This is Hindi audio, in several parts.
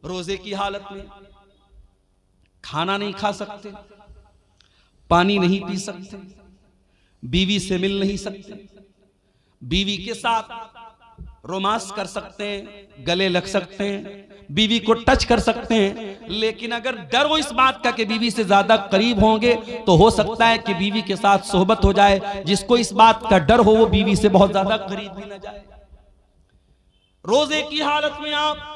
रोजे की हालत में खाना नहीं खा सकते, पानी नहीं पी सकते, बीवी से मिल नहीं सकते, बीवी के साथ रोमांस कर सकते हैं, गले लग सकते हैं, बीवी को टच कर सकते हैं, लेकिन अगर डर हो इस बात का कि बीवी से ज्यादा करीब होंगे तो हो सकता है कि बीवी के साथ सोहबत हो जाए। जिसको इस बात का डर हो वो बीवी से बहुत ज्यादा करीब भी ना जाए। रोजे की हालत में आप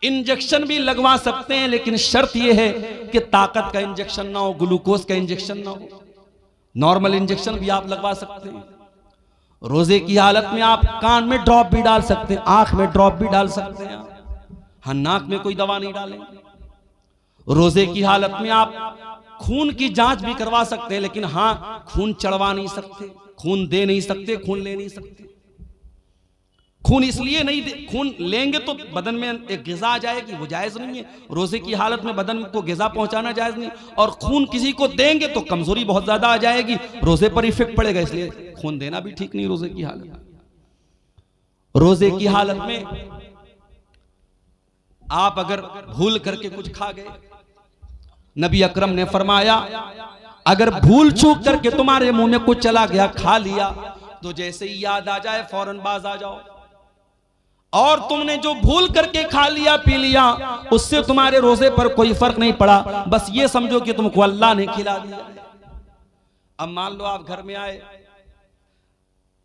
इंजेक्शन भी लगवा सकते हैं, लेकिन शर्त यह है कि ताकत का इंजेक्शन ना हो, ग्लूकोज का इंजेक्शन ना हो। नॉर्मल इंजेक्शन भी आप लगवा सकते हैं। रोजे की हालत में आप कान में ड्रॉप भी डाल सकते हैं, आंख में ड्रॉप भी डाल सकते हैं। हाँ, नाक में कोई दवा नहीं डालेंगे। रोजे की हालत में आप खून की जांच भी करवा सकते हैं, लेकिन हाँ, खून चढ़वा नहीं सकते, खून दे नहीं सकते, खून ले नहीं सकते। खून इसलिए नहीं दे, खून लेंगे तो बदन में एक ग़िज़ा आ जाएगी, वो जायज़ नहीं है। रोजे की हालत में बदन को ग़िज़ा पहुंचाना जायज़ नहीं, और खून किसी को देंगे तो कमजोरी बहुत ज्यादा आ जाएगी, रोजे पर इफेक्ट पड़ेगा, इसलिए खून देना भी ठीक नहीं रोजे की हालत में। रोजे की हालत में आप अगर भूल करके कुछ खा गए, नबी अकरम ने फरमाया अगर भूल चूक करके तुम्हारे मुंह में कुछ चला गया, खा लिया, तो जैसे ही याद आ जाए फौरन बाज आ जाओ। और तुमने जो भूल करके खा लिया पी लिया, उससे तुम्हारे रोजे पर कोई फर्क नहीं पड़ा, बस ये समझो कि तुमको अल्लाह ने खिला दिया। अब मान लो आप घर में आए,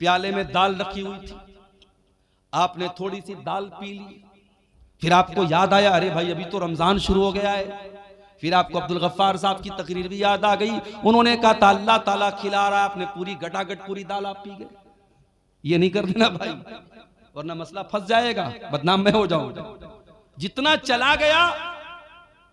प्याले में दाल रखी हुई थी, आपने थोड़ी सी दाल पी ली, फिर आपको याद आया अरे भाई अभी तो रमजान शुरू हो गया है। फिर आपको अब्दुल गफ्फार साहब की तकरीर भी याद आ गई, उन्होंने कहा था अल्लाह ताला खिला रहा है, आपने पूरी गटागट पूरी दाल आप पी गए। ये नहीं कर देना भाई, वरना मसला फंस जाएगा, बदनाम मैं हो जाऊंगा। जितना चला गया,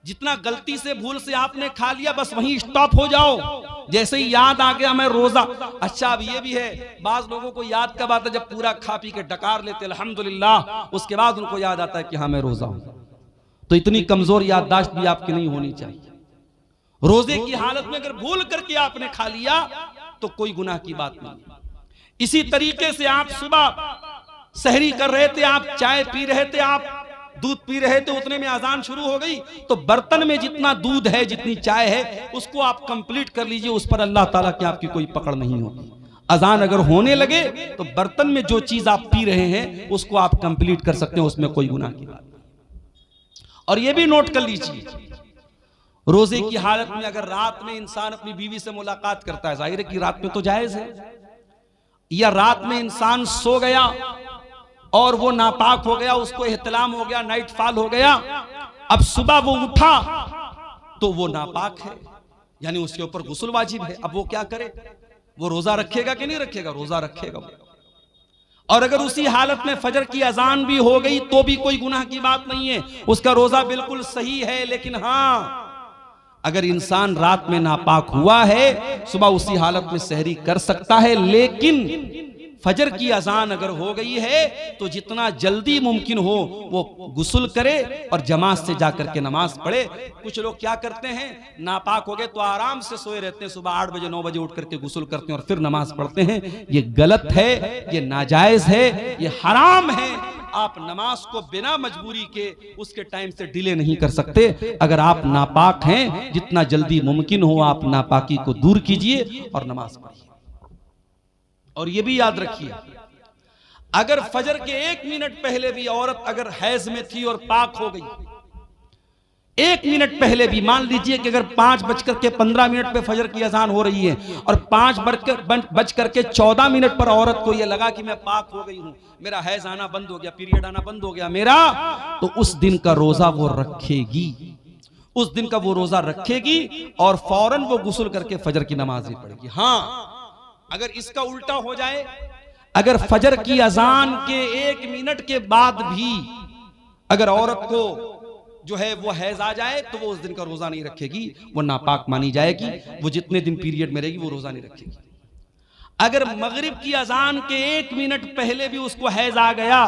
जितना गलती से भूल से आपने खा लिया, बस वहीं स्टॉप हो जाओ। जैसे ही याद आ गया मैं रोजा, अच्छा अब ये भी है, बाज लोगों को याद कब आता है जब पूरा खा पी के डकार लेते अल्हम्दुलिल्लाह, उसके बाद उनको याद आता है कि हाँ मैं रोजा हूं। तो इतनी कमजोर याददाश्त भी आपकी नहीं होनी चाहिए। रोजे की हालत में अगर भूल करके आपने खा लिया तो कोई गुनाह की बात नहीं। इसी तरीके से आप सुबह सहरी कर रहे थे, आप चाय पी रहे थे, आप दूध पी रहे थे, उतने में अजान शुरू हो गई, तो बर्तन में जितना दूध है, जितनी चाय है, उसको आप कंप्लीट कर लीजिए, उस पर अल्लाह ताला की आपकी कोई पकड़ नहीं होगी। अजान अगर होने लगे तो बर्तन में जो चीज आप पी रहे हैं उसको आप कंप्लीट कर सकते हैं, उसमें कोई गुनाह की बात नहीं। और यह भी नोट कर लीजिए, रोजे की हालत में अगर रात में इंसान अपनी बीवी से मुलाकात करता है, जाहिर है कि रात में तो जायज है, या रात में इंसान सो गया और वो नापाक हो गया, उसको एहतलाम हो गया, नाइट फॉल हो गया, अब सुबह वो उठा तो वो नापाक है, यानी उसके ऊपर गुस्ल वाजिब है। अब वो क्या करे, वो रोजा रखेगा कि नहीं रखेगा? रोजा रखेगा। और अगर उसी हालत में फजर की अजान भी हो गई तो भी कोई गुनाह की बात नहीं है, उसका रोजा बिल्कुल सही है। लेकिन हाँ, अगर इंसान रात में नापाक हुआ है, सुबह उसी हालत में सहरी कर सकता है, लेकिन फजर की अजान अगर हो गई है तो जितना जल्दी मुमकिन हो वो गुस्ल करे और जमात से जाकर के नमाज पढ़े। कुछ लोग क्या करते हैं, नापाक हो गए तो आराम से सोए रहते हैं, सुबह 8 बजे 9 बजे उठ करके गुस्ल करते हैं और फिर नमाज पढ़ते हैं। ये गलत है, ये नाजायज है, ये हराम है। आप नमाज को बिना मजबूरी के उसके टाइम से डिले नहीं कर सकते। अगर आप नापाक हैं, जितना जल्दी मुमकिन हो आप नापाकी को दूर कीजिए और नमाज पढ़िए। और ये भी याद रखिए, अगर फजर के 1 मिनट पहले भी औरत अगर हैज में थी और पाक हो गई, 1 मिनट पहले भी, मान लीजिए कि अगर 5:15 पे फजर की अजान हो रही है और 5:14 पर औरत को यह लगा कि मैं पाक हो गई हूं, मेरा हैज आना बंद हो गया, पीरियड आना बंद हो गया मेरा, तो उस दिन का रोजा वो रखेगी, उस दिन का वो रोजा रखेगी और फौरन वो गुस्ल करके फजर की नमाज भी पढ़ेगी। हाँ, अगर इसका उल्टा हो जाए, अगर फजर की अजान के 1 मिनट के बाद भी अगर औरत को जो है वो हैज आ जाए तो वो उस दिन का रोजा नहीं रखेगी, वो नापाक मानी जाएगी, वो जितने दिन पीरियड में रहेगी वो रोजा नहीं रखेगी। अगर मगरिब की अजान के 1 मिनट पहले भी उसको हैज आ गया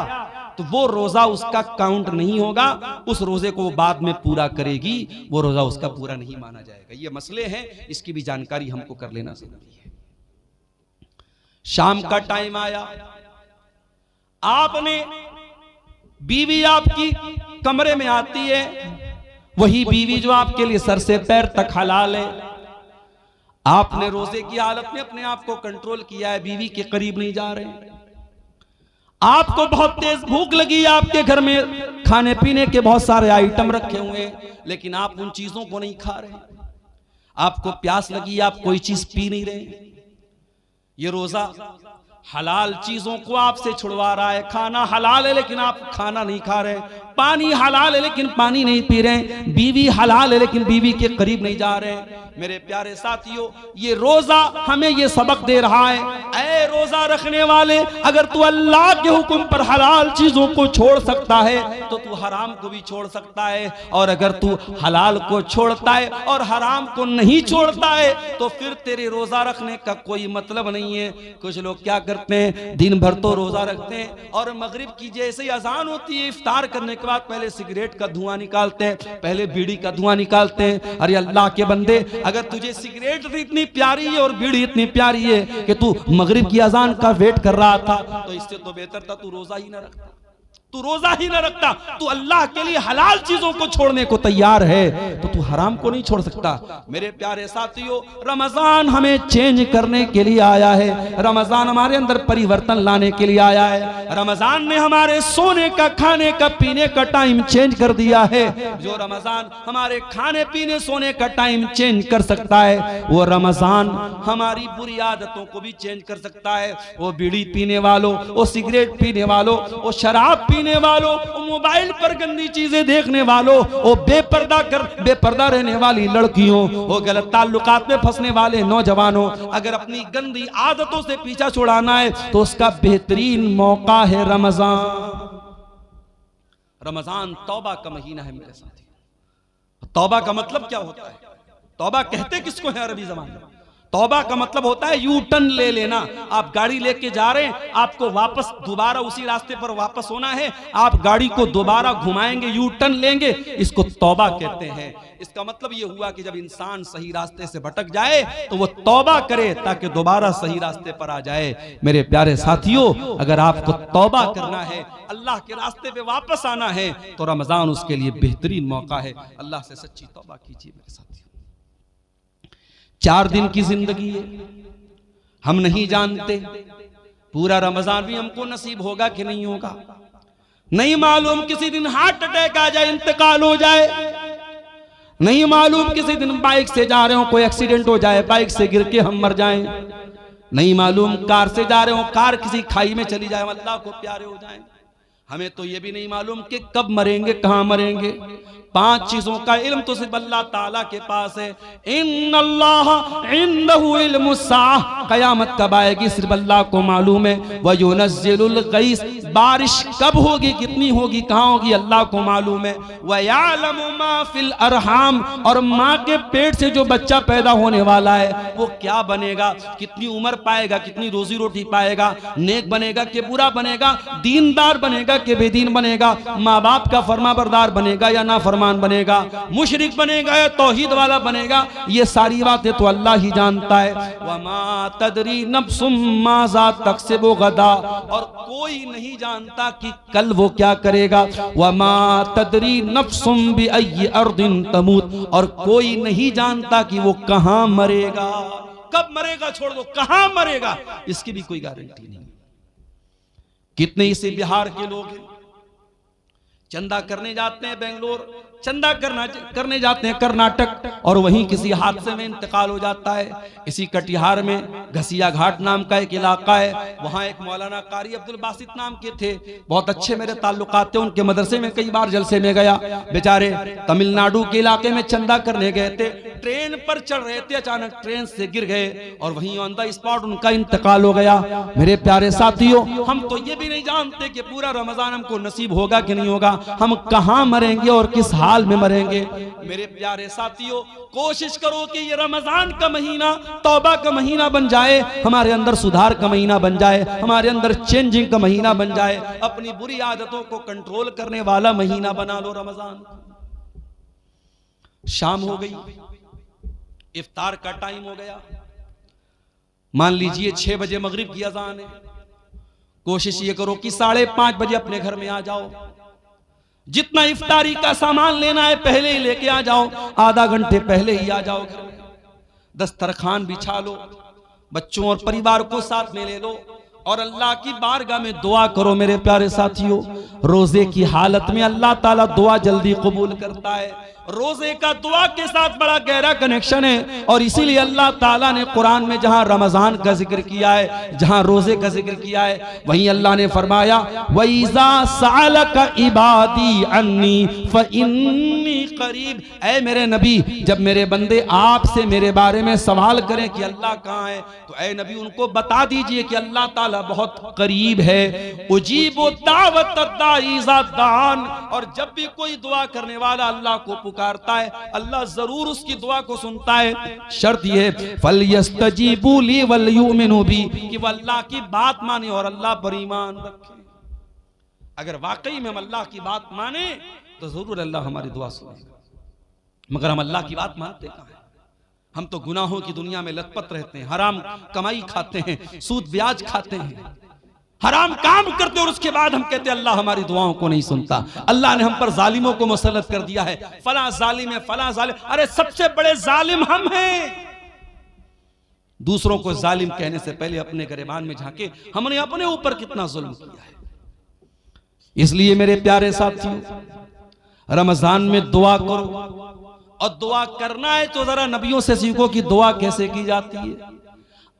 तो वो रोजा उसका काउंट नहीं होगा, उस रोजे को वो बाद में पूरा करेगी, वो रोजा उसका पूरा नहीं माना जाएगा। ये मसले हैं, इसकी भी जानकारी हमको कर लेना जरूरी है। शाम का टाइम आया, आपने बीवी आपकी कमरे में आती है, वही बीवी जो आपके लिए सर से पैर तक हलाल है। आपने रोजे की हालत में अपने आप को कंट्रोल किया है, बीवी के करीब नहीं जा रहे। आपको बहुत तेज भूख लगी, आपके घर में खाने पीने के बहुत सारे आइटम रखे हुए हैं, लेकिन आप उन चीजों को नहीं खा रहे। आपको प्यास लगी, आप कोई चीज पी नहीं रहे। ये रोजा हलाल चीजों को आपसे छुड़वा रहा है। खाना हलाल है लेकिन आप खाना नहीं खा रहे, पानी हलाल है लेकिन पानी नहीं पी रहे, बीवी हलाल है लेकिन बीवी के करीब नहीं जा रहे। मेरे प्यारे साथियों, ये रोजा हमें ये सबक दे रहा है, ऐ रोजा रखने वाले, अगर तू अल्लाह के हुक्म पर हलाल चीजों को छोड़ सकता है तो तू हराम को भी छोड़ सकता है, और अगर तू हलाल को छोड़ता है और हराम को नहीं छोड़ता है तो फिर तेरे रोजा रखने का कोई मतलब नहीं है। कुछ लोग क्या करते हैं, दिन भर तो रोजा रखते हैं और मगरिब की जैसे ही अजान होती है, इफ्तार करने के बाद पहले सिगरेट का धुआं निकालते हैं, पहले बीड़ी का धुआं निकालते हैं। अरे अल्लाह के बंदे, अगर तुझे सिगरेट इतनी प्यारी है और बीड़ी इतनी प्यारी है कि तू मगरिब की अजान का वेट कर रहा था, तो इससे तो बेहतर था तू रोजा ही ना रखता। तू रोजा ही ना रखता, तू अल्लाह के लिए हलाल चीजों को छोड़ने को तैयार है तो तू हराम को नहीं छोड़ सकता। मेरे प्यारे साथियों, रमजान हमें चेंज करने के लिए आया है, रमजान हमारे अंदर परिवर्तन लाने के लिए आया है। रमजान ने हमारे सोने का, खाने का, पीने का टाइम चेंज कर दिया है। जो रमजान हमारे खाने पीने सोने का टाइम चेंज कर सकता है, वो रमजान हमारी बुरी आदतों को भी चेंज कर सकता है। वो बीड़ी पीने वालों, वो सिगरेट पीने वालों, वो शराब पीने वालों, मोबाइल पर गंदी चीजें देखने वालों, वो बेपर्दा रहने वाली लड़कियों, वो गलत ताल्लुकात में फंसने वाले नौजवानों, अगर अपनी गंदी आदतों से पीछा छुड़ाना है तो उसका बेहतरीन मौका है रमजान। रमजान तौबा का महीना है मेरे साथी। तौबा का मतलब क्या होता है? तौबा कहते किसको है अरबी ज़बान में? तौबा का मतलब होता है यू टर्न ले लेना। आप गाड़ी लेके जा रहे हैं, आपको वापस दोबारा उसी रास्ते पर वापस होना है, आप गाड़ी को दोबारा घुमाएंगे, यू टर्न लेंगे, इसको तौबा कहते हैं। इसका मतलब ये हुआ कि जब इंसान सही रास्ते से भटक जाए तो वो तौबा करे ताकि दोबारा सही रास्ते पर आ जाए। मेरे प्यारे साथियों, अगर आपको तौबा करना है, अल्लाह के रास्ते पे वापस आना है, तो रमजान उसके लिए बेहतरीन मौका है। अल्लाह से सच्ची तौबा कीजिए मेरे साथियों। 4 दिन की जिंदगी है, हम नहीं जानते पूरा रमजान भी हमको नसीब होगा कि नहीं होगा, नहीं मालूम। किसी दिन हार्ट अटैक आ जाए, इंतकाल हो जाए, नहीं मालूम। किसी दिन बाइक से जा रहे हो, कोई एक्सीडेंट हो जाए, बाइक से गिर के हम मर जाएं, नहीं मालूम। कार से जा रहे हो, कार किसी खाई में चली जाए, अल्लाह को प्यारे हो जाए। हमें तो ये भी नहीं मालूम कि कब मरेंगे, कहां मरेंगे। 5 चीजों का इल्म तो सिर्फ अल्लाह ताला के पास है। इन्नल्लाह इंदहु इल्मुस्साह, कयामत कब आएगी सिर्फ अल्लाह को मालूम है। व युनज़्ज़िलुल गईस, बारिश कब होगी, कितनी होगी, कहां होगी, अल्लाह को मालूम है। व यअलमु मा फिल अरहाम, और माँ के पेट से जो बच्चा पैदा होने वाला है वो क्या बनेगा, कितनी उम्र पाएगा, कितनी रोजी रोटी पाएगा, नेक बनेगा कि बुरा बनेगा, दीनदार बनेगा कि बेदीन बनेगा, माँ बाप का फरमाबरदार बनेगा या नाफरमान बनेगा, मुशरिक बनेगा या तौहीद वाला बनेगा, ये सारी बातें तो अल्लाह ही जानता है। वमा तदरी नफ्सुम माज़ा तक्सिबु गदा, और कोई नहीं जानता कि कल वो क्या करेगा। वमा तदरी नफ्सुम बिअय्यि अर्दिन तमूत, और कोई नहीं जानता कि वो कहां मरेगा, कब मरेगा छोड़ दो, कहां मरेगा इसकी भी कोई गारंटी नहीं। कितने इसे बिहार के लोग हैं, चंदा करने जाते हैं बेंगलोर, चंदा करने जाते हैं कर्नाटक, और वहीं किसी हादसे में इंतकाल हो जाता है। इसी कटिहार में घसिया घाट नाम का एक इलाका है, वहां एक मौलाना कारी अब्दुल बासित नाम के थे, बहुत अच्छे मेरे ताल्लुकात थे, उनके मदरसे में कई बार जलसे में गया। बेचारे तमिलनाडु के इलाके में चंदा करने गए थे, ट्रेन पर चढ़ रहे थे, अचानक ट्रेन से गिर गए और वहीं ऑन द स्पॉट उनका इंतकाल हो गया। मेरे प्यारे साथियों, हम तो ये भी नहीं जानते कि पूरा रमजान हमको नसीब होगा कि नहीं होगा, हम कहां मरेंगे और किस हाल में मरेंगे। मेरे प्यारे साथियों, कोशिश करो कि ये रमजान का महीना तौबा का महीना बन जाए, हमारे अंदर सुधार का महीना बन जाए, हमारे अंदर चेंजिंग का महीना बन जाए, अपनी बुरी आदतों को कंट्रोल करने वाला महीना बना लो रमजान। शाम हो गई, इफ्तार का टाइम हो गया, मान लीजिए 6 बजे मगरिब की अजान है। कोशिश ये करो कि 5:30 बजे अपने घर में आ जाओ। जितना इफ्तारी का सामान लेना है पहले ही लेके आ जाओ, आधा घंटे पहले ही आ जाओ। दस्तरखान बिछा लो, बच्चों और परिवार को साथ में ले लो और अल्लाह की बारगाह में दुआ करो। मेरे प्यारे साथियों, रोजे की हालत में अल्लाह ताला दुआ जल्दी कबूल करता है। रोजे का दुआ के साथ बड़ा गहरा कनेक्शन है और इसीलिए अल्लाह ताला ने कुरान में जहां रमजान का जिक्र किया है, जहां रोजे का जिक्र किया है, वहीं अल्लाह ने फरमाया वइज़ा सअलका इबादी अन्नी फइन्नी करीब। ऐ मेरे नबी, जब मेरे बंदे आपसे मेरे बारे में सवाल करें कि अल्लाह कहाँ है, तो ऐ नबी उनको बता दीजिए कि अल्लाह ताला बहुत करीब है। उजीबु दावत दाई इज़ा दान। और जब भी कोई दुआ करने वाला अल्लाह को पुकारता है, अल्लाह जरूर उसकी दुआ को सुनता है। शर्त यह है फलयस्तजीबू ली वलयुमिनू बी, कि वह अल्लाह की बात माने और अल्लाह पर ईमान रखे। अगर वाकई में हम अल्लाह की बात माने तो जरूर अल्लाह हमारी दुआ सुनेगा। मगर हम अल्लाह की बात मानते कहां हैं? हम तो गुनाहों की दुनिया में लथपथ रहते हैं, हराम कमाई खाते हैं, सूद ब्याज खाते हैं, हराम काम करते, और उसके बाद हम कहते हैं अल्लाह हमारी दुआओं को नहीं सुनता। अल्लाह ने हम पर जालिमों को मुसल्लत कर दिया है, फला जालिम है, फला जालिम। अरे सबसे बड़े जालिम हम हैं। दूसरों को जालिम कहने से पहले अपने गिरबान में झांके, हमने अपने ऊपर कितना जुल्म किया है। इसलिए मेरे प्यारे साथियों, रमजान में दुआ करो, और दुआ करना है तो जरा नबियों से सीखो कि दुआ कैसे की जाती है।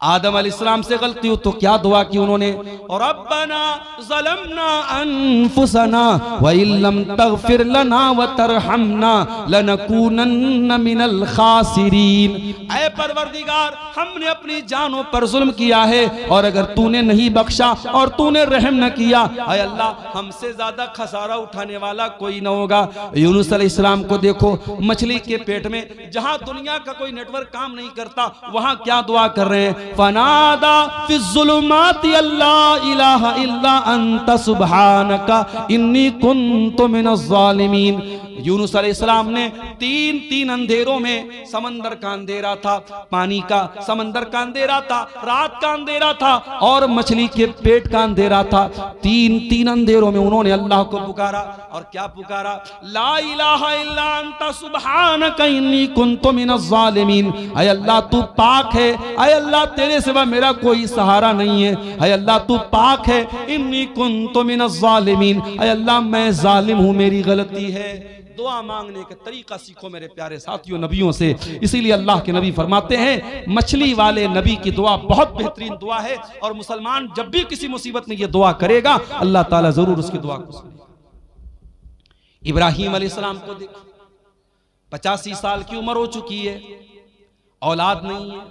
आदम अलैहिस्सलाम से गलती हो तो क्या दुआ की उन्होंने? और रब्बना ज़लमना अनफुसना व इल्लम तगफिर लना व तरहमना लनकूनन्न मिनल खासिरीन। ऐ परवरदिगार, हमने अपनी जानों पर जुल्म किया है और अगर तूने नहीं बख्शा और तूने रहम न किया, ऐ अल्लाह हमसे ज्यादा खसारा उठाने वाला कोई न होगा। यूनुस अलैहिस्सलाम को देखो, मछली के पेट में, जहां दुनिया का कोई नेटवर्क काम नहीं करता, वहां क्या दुआ कर रहे हैं? फनादा फिज़्ज़ुलुमाति अल्ला इलाहा इल्ला अंता सुब्हानका इन्नी कुन्तु मिनज़ ज़ालिमीन। यूनुस अलैहिस्सलाम ने तीन अंधेरों में, समंदर का अंधेरा था, पानी का, समंदर का अंधेरा था, रात का अंधेरा था और मछली के पेट का अंधेरा था। तीन अंधेरों में उन्होंने अल्लाह को पुकारा। और क्या पुकारा? ला इलाहा इल्ला अंता सुब्हानका इन्नी कुन्तु मिनज़ ज़ालिमीन। ऐ अल्लाह तू पाक है, ऐ अल्लाह तेरे सिवा मेरा कोई सहारा नहीं है, ऐ अल्लाह तू पाक है। इन्नी कुन्तु मिनज़ ज़ालिमीन, ऐ अल्लाह मैं जालिम हूं, मेरी गलती है। दुआ मांगने का तरीका सीखो मेरे प्यारे साथियों नबियों से। इसीलिए अल्लाह के नबी फरमाते हैं, मछली वाले नबी की दुआ बहुत बेहतरीन दुआ है, और मुसलमान जब भी किसी मुसीबत में ये दुआ करेगा, अल्लाह ताला जरूर उसकी दुआ को सुनेगा। इब्राहिम अलैहिस्सलाम को देखो, 85 साल की उम्र हो चुकी है, औलाद नहीं है।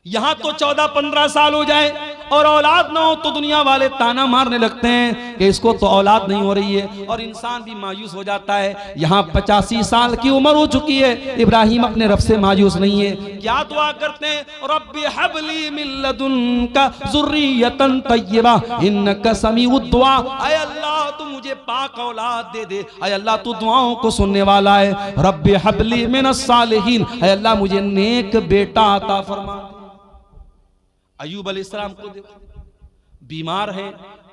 यहां तो 14-15 साल हो जाए और औलाद ना हो तो दुनिया वाले ताना मारने लगते हैं कि इसको तो औलाद नहीं हो रही है, और इंसान भी मायूस हो जाता है। यहाँ 85 साल की उम्र हो चुकी है, इब्राहिम अपने रब से मायूस नहीं है। क्या दुआ करते हैं? रब्बी हबली मिन लदुनका ज़ुर्रियतन तय्यबा इन्नका समीउद दुआ। ऐ अल्लाह तू मुझे पाक औलाद दे दे, ऐ अल्लाह तू दुआओं को सुनने वाला है। रब्बी हबली मिनस सालिहीन, ऐ अल्लाह मुझे नेक बेटा अता फरमा। अय्यूब अलैहिस्सलाम को देखो, बीमार है,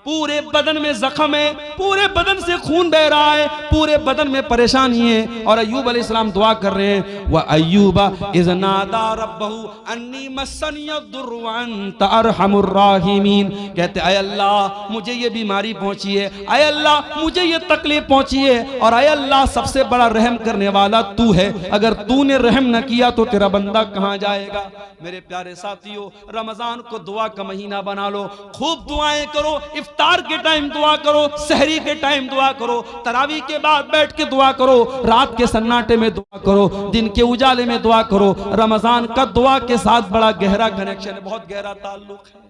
पूरे बदन में जख्म है, पूरे बदन से खून बह रहा है, पूरे बदन में परेशानी है, और अय्यूब अलैहिस्सलाम दुआ कर रहे हैं, व अय्यूबा इज़ नादा रब्बहू अन्नी मस्सनियद्दुर्रु व अंता अरहमुर राहिमीन। कहते ऐ अल्लाह मुझे ये बीमारी पहुंची है, ऐ अल्लाह मुझे ये तकलीफ पहुंची है, और ऐ अल्लाह सबसे बड़ा रहम करने वाला तू है, अगर तूने रहम न किया तो तेरा बंदा कहां जाएगा। मेरे प्यारे साथियों, रमजान को दुआ का महीना बना लो, खूब दुआएं करो, इफ्तार के टाइम दुआ करो, सहरी के टाइम दुआ करो, तरावी के बाद बैठ के दुआ करो, रात के सन्नाटे में दुआ करो, दिन के उजाले में दुआ करो। रमजान का दुआ के साथ बड़ा गहरा कनेक्शन है, बहुत गहरा ताल्लुक है।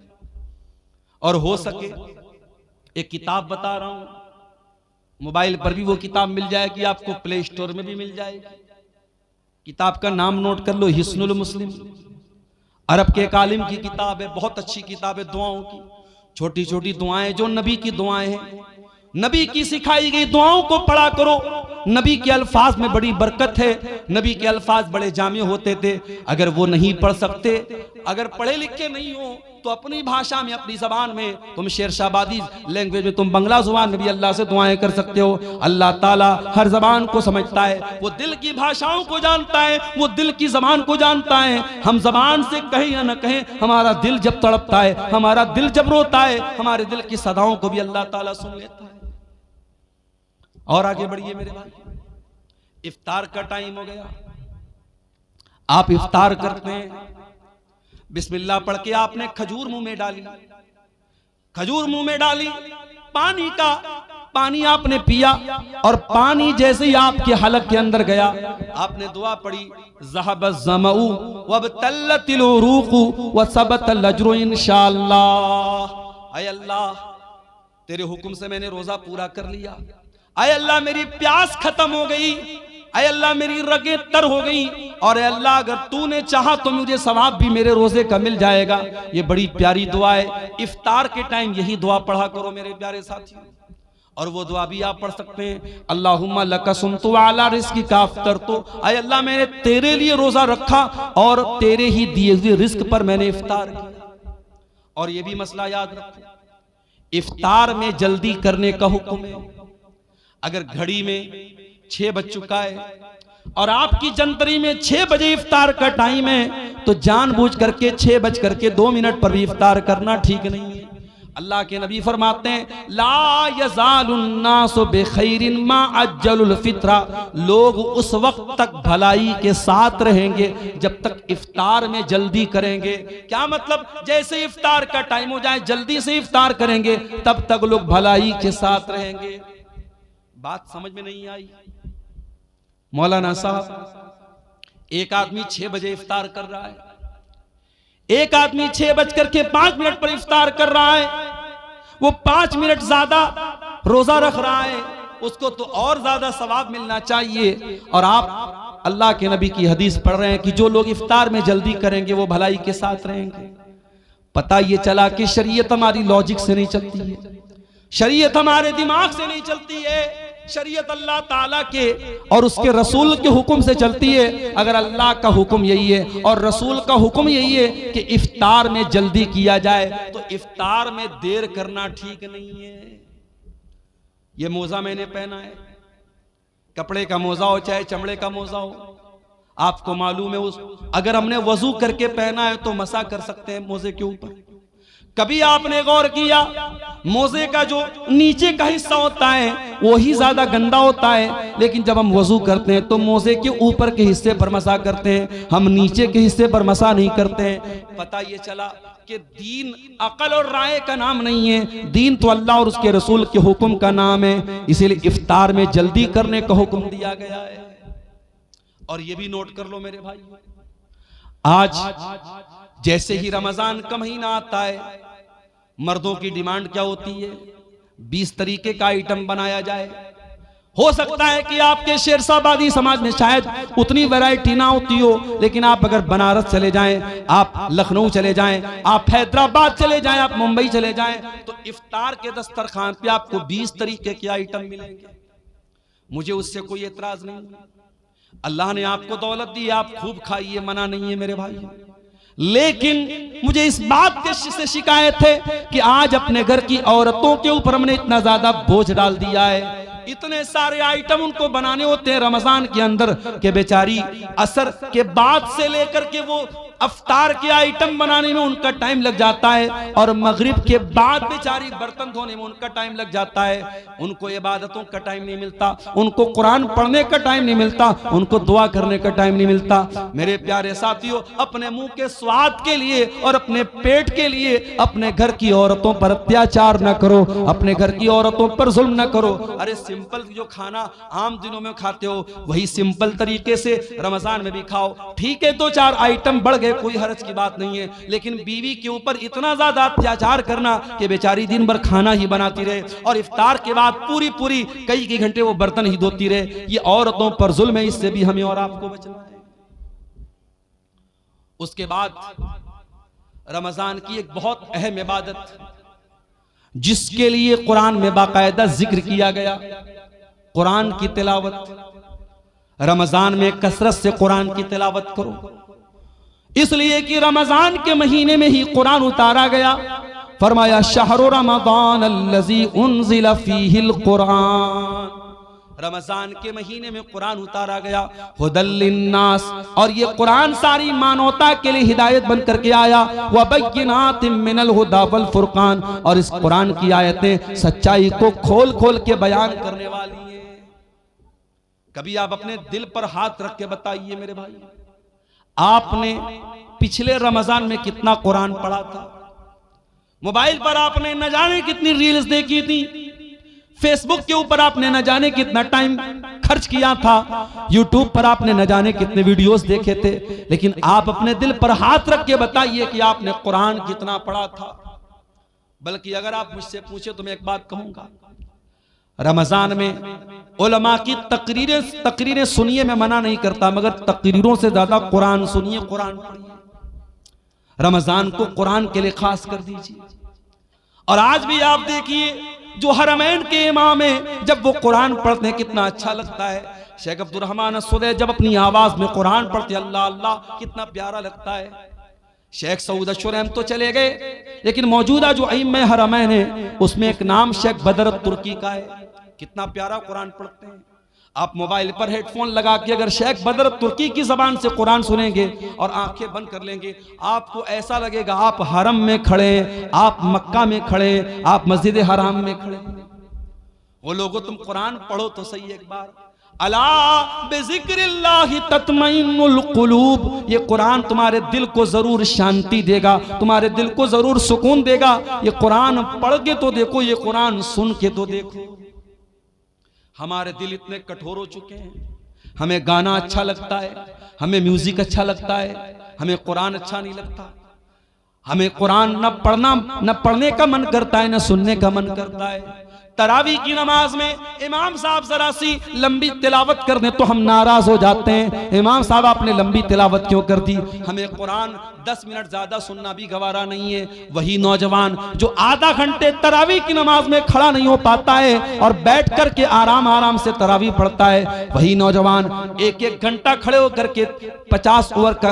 और हो सके एक किताब बता रहा हूं, मोबाइल पर भी वो किताब मिल जाएगी आपको, प्ले स्टोर में भी मिल जाएगी। किताब का नाम नोट कर लो, हिस्नुल मुस्लिम, अरब के एक आलिम की किताब है, बहुत अच्छी किताब है दुआओं की। छोटी छोटी दुआएं जो नबी की दुआएं हैं, नबी की सिखाई गई दुआओं को पढ़ा करो, नबी के अल्फाज में बड़ी बरकत है, नबी के अल्फाज बड़े जामे होते थे। अगर वो नहीं पढ़ सकते, अगर पढ़े लिखे नहीं हो तो अपनी भाषा में, अपनी जबान में, तुम शेरशाबादी लैंग्वेज में, तुम बंगला जुबान में भी अल्लाह से दुआएं कर सकते हो। अल्लाह ताला हर जबान को समझता है, वो दिल की भाषाओं को जानता है, वो दिल की जबान को जानता है। हम जबान से कहें या न कहें, हमारा दिल जब तड़पता है, हमारा दिल जब रोता है, हमारे दिल की सदाओं को भी अल्लाह ताला सुन लेता है। और आगे बढ़िए मेरे भाई, इफ्तार का टाइम हो गया। आप इफ्तार करते हैं, बिस्मिल्लाह पढ़ के आपने खजूर मुंह में डाली, खजूर मुंह में डाली, पानी आपने पिया, और पानी जैसे ही आपके हलक के अंदर गया, आपने दुआ पढ़ी, ज़हबज़ ज़मऊ वबतल्लतिल उरूक़ु वसबतल अज्रु इंशाअल्लाह। ऐ अल्लाह, तेरे हुक्म से मैंने रोजा पूरा कर लिया। ऐ अल्लाह, मेरी प्यास खत्म हो गई। ऐ अल्लाह, मेरी रगें तर हो गई। और ऐ अल्लाह, अगर तूने चाहा तो मुझे सवाब भी मेरे रोजे का मिल जाएगा। ये बड़ी प्यारी दुआ है। इफ्तार के टाइम यही दुआ पढ़ा करो मेरे प्यारे साथियों। और वो दुआ भी आप पढ़ सकते हैं, अल्लाहुम्मा लका सुमतु अला रिज़्क़िका अफ़्तरतु। ऐ अल्लाह, मैंने तेरे लिए रोजा रखा और तेरे ही दिए हुए रिस्क पर मैंने इफ्तार किया। और ये भी मसला याद रखो, इफ्तार में जल्दी करने का हुक्म है। अगर घड़ी में 6 बज चुका है और आपकी जंतरी में 6 बजे इफ्तार का टाइम है, तो जानबूझ करके 6 बज करके 2 मिनट पर भी इफ्तार करना ठीक नहीं है। अल्लाह के नबी फरमाते हैं, ला यज़ालुन्नासु बिखैरिन मा अज्जलुल फित्रा। लोग उस वक्त तक भलाई के साथ रहेंगे जब तक इफ्तार में जल्दी करेंगे। क्या मतलब? जैसे इफ्तार का टाइम हो जाए, जल्दी से इफ्तार करेंगे, तब तक लोग भलाई के साथ रहेंगे। बात समझ में नहीं आई? मौलाना साहब, एक आदमी 6 बजे इफ्तार कर रहा है, एक आदमी 6:05 पर इफ्तार कर रहा है, वो 5 मिनट ज्यादा रोजा रख रहा है, उसको तो और ज्यादा सवाब मिलना चाहिए। और आप अल्लाह के नबी की हदीस पढ़ रहे हैं कि जो लोग इफ्तार में जल्दी करेंगे वो भलाई के साथ रहेंगे। पता ये चला कि शरीयत हमारी लॉजिक से नहीं चलती है, शरीयत हमारे दिमाग से नहीं चलती है, शरीयत अल्लाह ताला के और उसके रसूल के हुक्म से चलती है। अगर अल्लाह का हुक्म यही है और रसूल का हुक्म यही है कि इफ्तार में जल्दी किया जाए, तो इफ्तार में देर करना ठीक नहीं है। ये मोजा मैंने पहना है, कपड़े का मोजा हो चाहे चमड़े का मोजा हो, आपको मालूम है, उस अगर हमने वजू करके पहना है तो मसा कर सकते हैं मोजे के ऊपर। कभी आपने गौर किया, मोजे का जो नीचे का हिस्सा होता है वो ही ज्यादा गंदा होता है, लेकिन जब हम वजू करते हैं तो मोजे के ऊपर के हिस्से पर मसा करते हैं, हम नीचे के हिस्से पर मसा नहीं करते हैं। पता ये चला कि दीन अकल और राय का नाम नहीं है, दीन तो अल्लाह और उसके रसूल के हुक्म का नाम है। इसीलिए इफ्तार में जल्दी करने का हुक्म दिया गया है। और ये भी नोट कर लो मेरे भाई, आज जैसे ही रमजान का महीना आता है, मर्दों की डिमांड क्या होती है? 20 तरीके का आइटम बनाया जाए। हो सकता है कि आपके शेरशाबादी समाज में शायद उतनी वैरायटी ना होती हो, लेकिन आप अगर बनारस चले जाएं, आप लखनऊ चले जाएं, आप हैदराबाद चले जाएं, आप मुंबई चले जाएं, तो इफ्तार के दस्तरखान पे आपको 20 तरीके के आइटम मिलेंगे। मुझे उससे कोई एतराज नहीं। अल्लाह ने आपको दौलत दी, आप खूब खाइए, मना नहीं है मेरे भाई। लेकिन मुझे इस बात से शिकायत है कि आज अपने घर की औरतों के ऊपर हमने इतना ज्यादा बोझ डाल दिया है। इतने सारे आइटम उनको बनाने होते हैं रमजान के अंदर के बेचारी असर के बाद से लेकर के वो अफ्तार के आइटम बनाने में उनका टाइम लग जाता है, और मगरिब के बाद बेचारी बर्तन धोने में उनका टाइम लग जाता है। उनको इबादतों का टाइम नहीं मिलता, उनको कुरान पढ़ने का टाइम नहीं मिलता, उनको दुआ करने का टाइम नहीं मिलता। मेरे प्यारे साथियों, अपने मुंह के स्वाद के लिए और अपने पेट के लिए अपने घर की औरतों पर अत्याचार न करो, अपने घर की औरतों पर जुल्म न करो। अरे सिंपल जो खाना आम दिनों में खाते हो वही सिंपल तरीके से रमजान में भी खाओ। ठीक है, 2-4 आइटम बढ़ गए, कोई हर्ज की बात नहीं है, लेकिन बीवी के ऊपर इतना ज्यादा अत्याचार करना कि बेचारी दिन भर खाना ही बनाती रहे और इफ्तार के बाद पूरी कई घंटे वो बर्तन ही धोती रहे, ये औरतों पर जुल्म है। इससे भी हमें और आपको बचना है। उसके बाद रमजान की एक बहुत अहम इबादत जिसके लिए कुरान में बाकायदा जिक्र किया गया, कुरान की तिलावत, रमजान में कसरत से कुरान की तिलावत करो, इसलिए कि रमजान के महीने में ही कुरान उतारा गया। फरमाया शहरु रमजान अल्लज़ी उन्ज़िला फ़ीहिल कुरान, रमजान के महीने में कुरान उतारा गया। हुदल लिन्नास, और ये कुरान सारी मानवता के लिए हिदायत बन करके आया। व बय्यिनातिम मिनल हुदा वल फुरकान, और इस कुरान की आयतें सच्चाई को खोल खोल के बयान करने वाली हैं। कभी आप अपने दिल पर हाथ रख के बताइए मेरे भाई, आपने पिछले रमजान में कितना कुरान पढ़ा था? मोबाइल पर आपने न जाने कितनी रील्स देखी थी, फेसबुक के ऊपर आपने न जाने कितना टाइम खर्च किया था, यूट्यूब पर आपने न जाने कितने वीडियोस देखे थे, लेकिन आप अपने दिल पर हाथ रख के बताइए कि आपने कुरान कितना पढ़ा था। बल्कि अगर आप मुझसे पूछे तो मैं एक बात कहूंगा, रमजान में उलमा की तकरीरें सुनिए, मैं मना नहीं करता, मगर तकरीरों से ज्यादा कुरान सुनिए, कुरान पढ़िए। रमजान को कुरान के लिए खास कर दीजिए। और आज भी आप देखिए जो हरमैन के इमाम है, जब वो कुरान पढ़ते हैं कितना अच्छा लगता है। शेख अब्दुल रहमान अस्सुदैस जब अपनी आवाज में कुरान पढ़ते अल्लाह अल्लाह, कितना प्यारा लगता है। शेख सऊद अशरम तो चले गए, लेकिन मौजूदा जो इमाम हरमैन है उसमें एक नाम शेख बदर तुर्की का है, कितना प्यारा कुरान पढ़ते हैं। आप मोबाइल पर हेडफोन लगा के अगर शेख बदर तुर्की की जबान से कुरान सुनेंगे और आंखें बंद कर लेंगे, आपको ऐसा लगेगा आप हरम में खड़े हैं, आप मक्का में खड़े हैं, आप मस्जिद हराम में खड़े हैं। वो लोगों तुम कुरान पढ़ो तो सही एक बार। अला बिज़िक्रिल्लाहि तत्मइन्नुल कुलूब, ये कुरान तुम्हारे दिल को जरूर शांति देगा, तुम्हारे दिल को जरूर सुकून देगा। ये कुरान पढ़ के तो देखो, ये कुरान सुन के तो देखो। हमारे दिल इतने कठोर हो चुके हैं, हमें गाना अच्छा लगता है, हमें म्यूजिक अच्छा लगता है, हमें कुरान अच्छा नहीं लगता। हमें कुरान न पढ़ने का मन करता है, न सुनने का मन करता है। तरावी की नमाज में इमाम साहब जरा सी लंबी तिलावत कर दें तो हम नाराज हो जाते हैं, इमाम साहब आपने लंबी तिलावत क्यों कर दी? हमें कुरान 10 मिनट ज्यादा सुनना भी गवारा नहीं है। वही नौजवान जो आधा घंटे तरावी की नमाज में खड़ा नहीं हो पाता है और बैठ करके आराम आराम से तरावी पढ़ता है, वही नौजवान 1-1 घंटा खड़े होकर के 50 ओवर का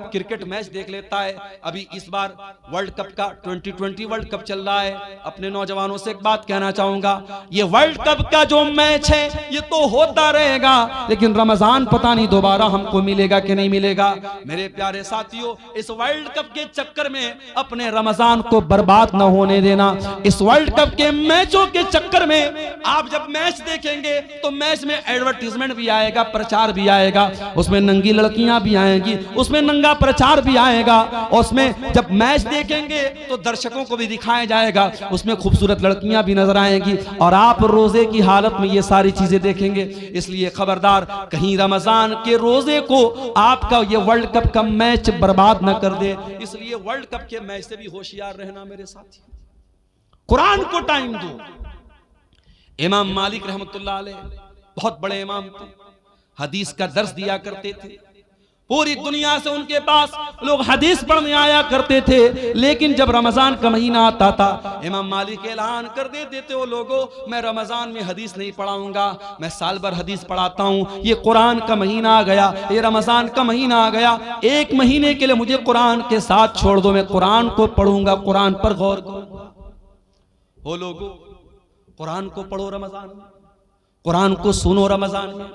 क्रिकेट मैच देख लेता है। अभी इस बार वर्ल्ड कप का 2020 वर्ल्ड कप चल रहा है। अपने नौजवानों से एक बात कहना चाहूंगा, ये वर्ल्ड कप का जो मैच है ये तो होता रहेगा, लेकिन रमजान पता नहीं दोबारा हमको मिलेगा कि नहीं मिलेगा। मेरे प्यारे साथियों, इस वर्ल्ड कप के चक्कर में अपने रमजान को बर्बाद न होने देना। इस वर्ल्ड कप के मैचों के चक्कर में आप जब मैच देखेंगे तो मैच में एडवर्टीजमेंट भी आएगा, प्रचार भी आएगा, उसमें नंगी लड़कियां भी आएंगी, उसमें नंगा प्रचार भी आएगा। उसमें जब मैच देखेंगे तो दर्शकों को भी दिखाया जाएगा, उसमें खूबसूरत लड़कियां भी नजर आएंगी, और आप रोजे की हालत में ये सारी चीजें देखेंगे। इसलिए खबरदार, कहीं रमजान के रोजे को आपका ये वर्ल्ड कप का मैच बर्बाद न कर दे। इसलिए वर्ल्ड कप के मैच से भी होशियार रहना मेरे साथी। कुरान को टाइम दो। इमाम मालिक रहमतुल्लाह अलैह बहुत बड़े इमाम थे, हदीस का दर्स दिया करते थे। पूरी दुनिया से उनके पास लोग हदीस पढ़ने आया करते थे, लेकिन जब रमजान का महीना आता था इमाम मालिक ऐलान कर देते थे, वो लोगों मैं रमजान में हदीस नहीं पढ़ाऊंगा, मैं साल भर हदीस पढ़ाता हूँ। ये कुरान का महीना आ गया, ये रमजान का महीना आ गया, 1 महीने के लिए मुझे कुरान के साथ छोड़ दो, मैं कुरान को पढ़ूंगा, कुरान पर गौर करूंगा। वो लोगों कुरान को पढ़ो रमजान में, कुरान को सुनो रमजान में,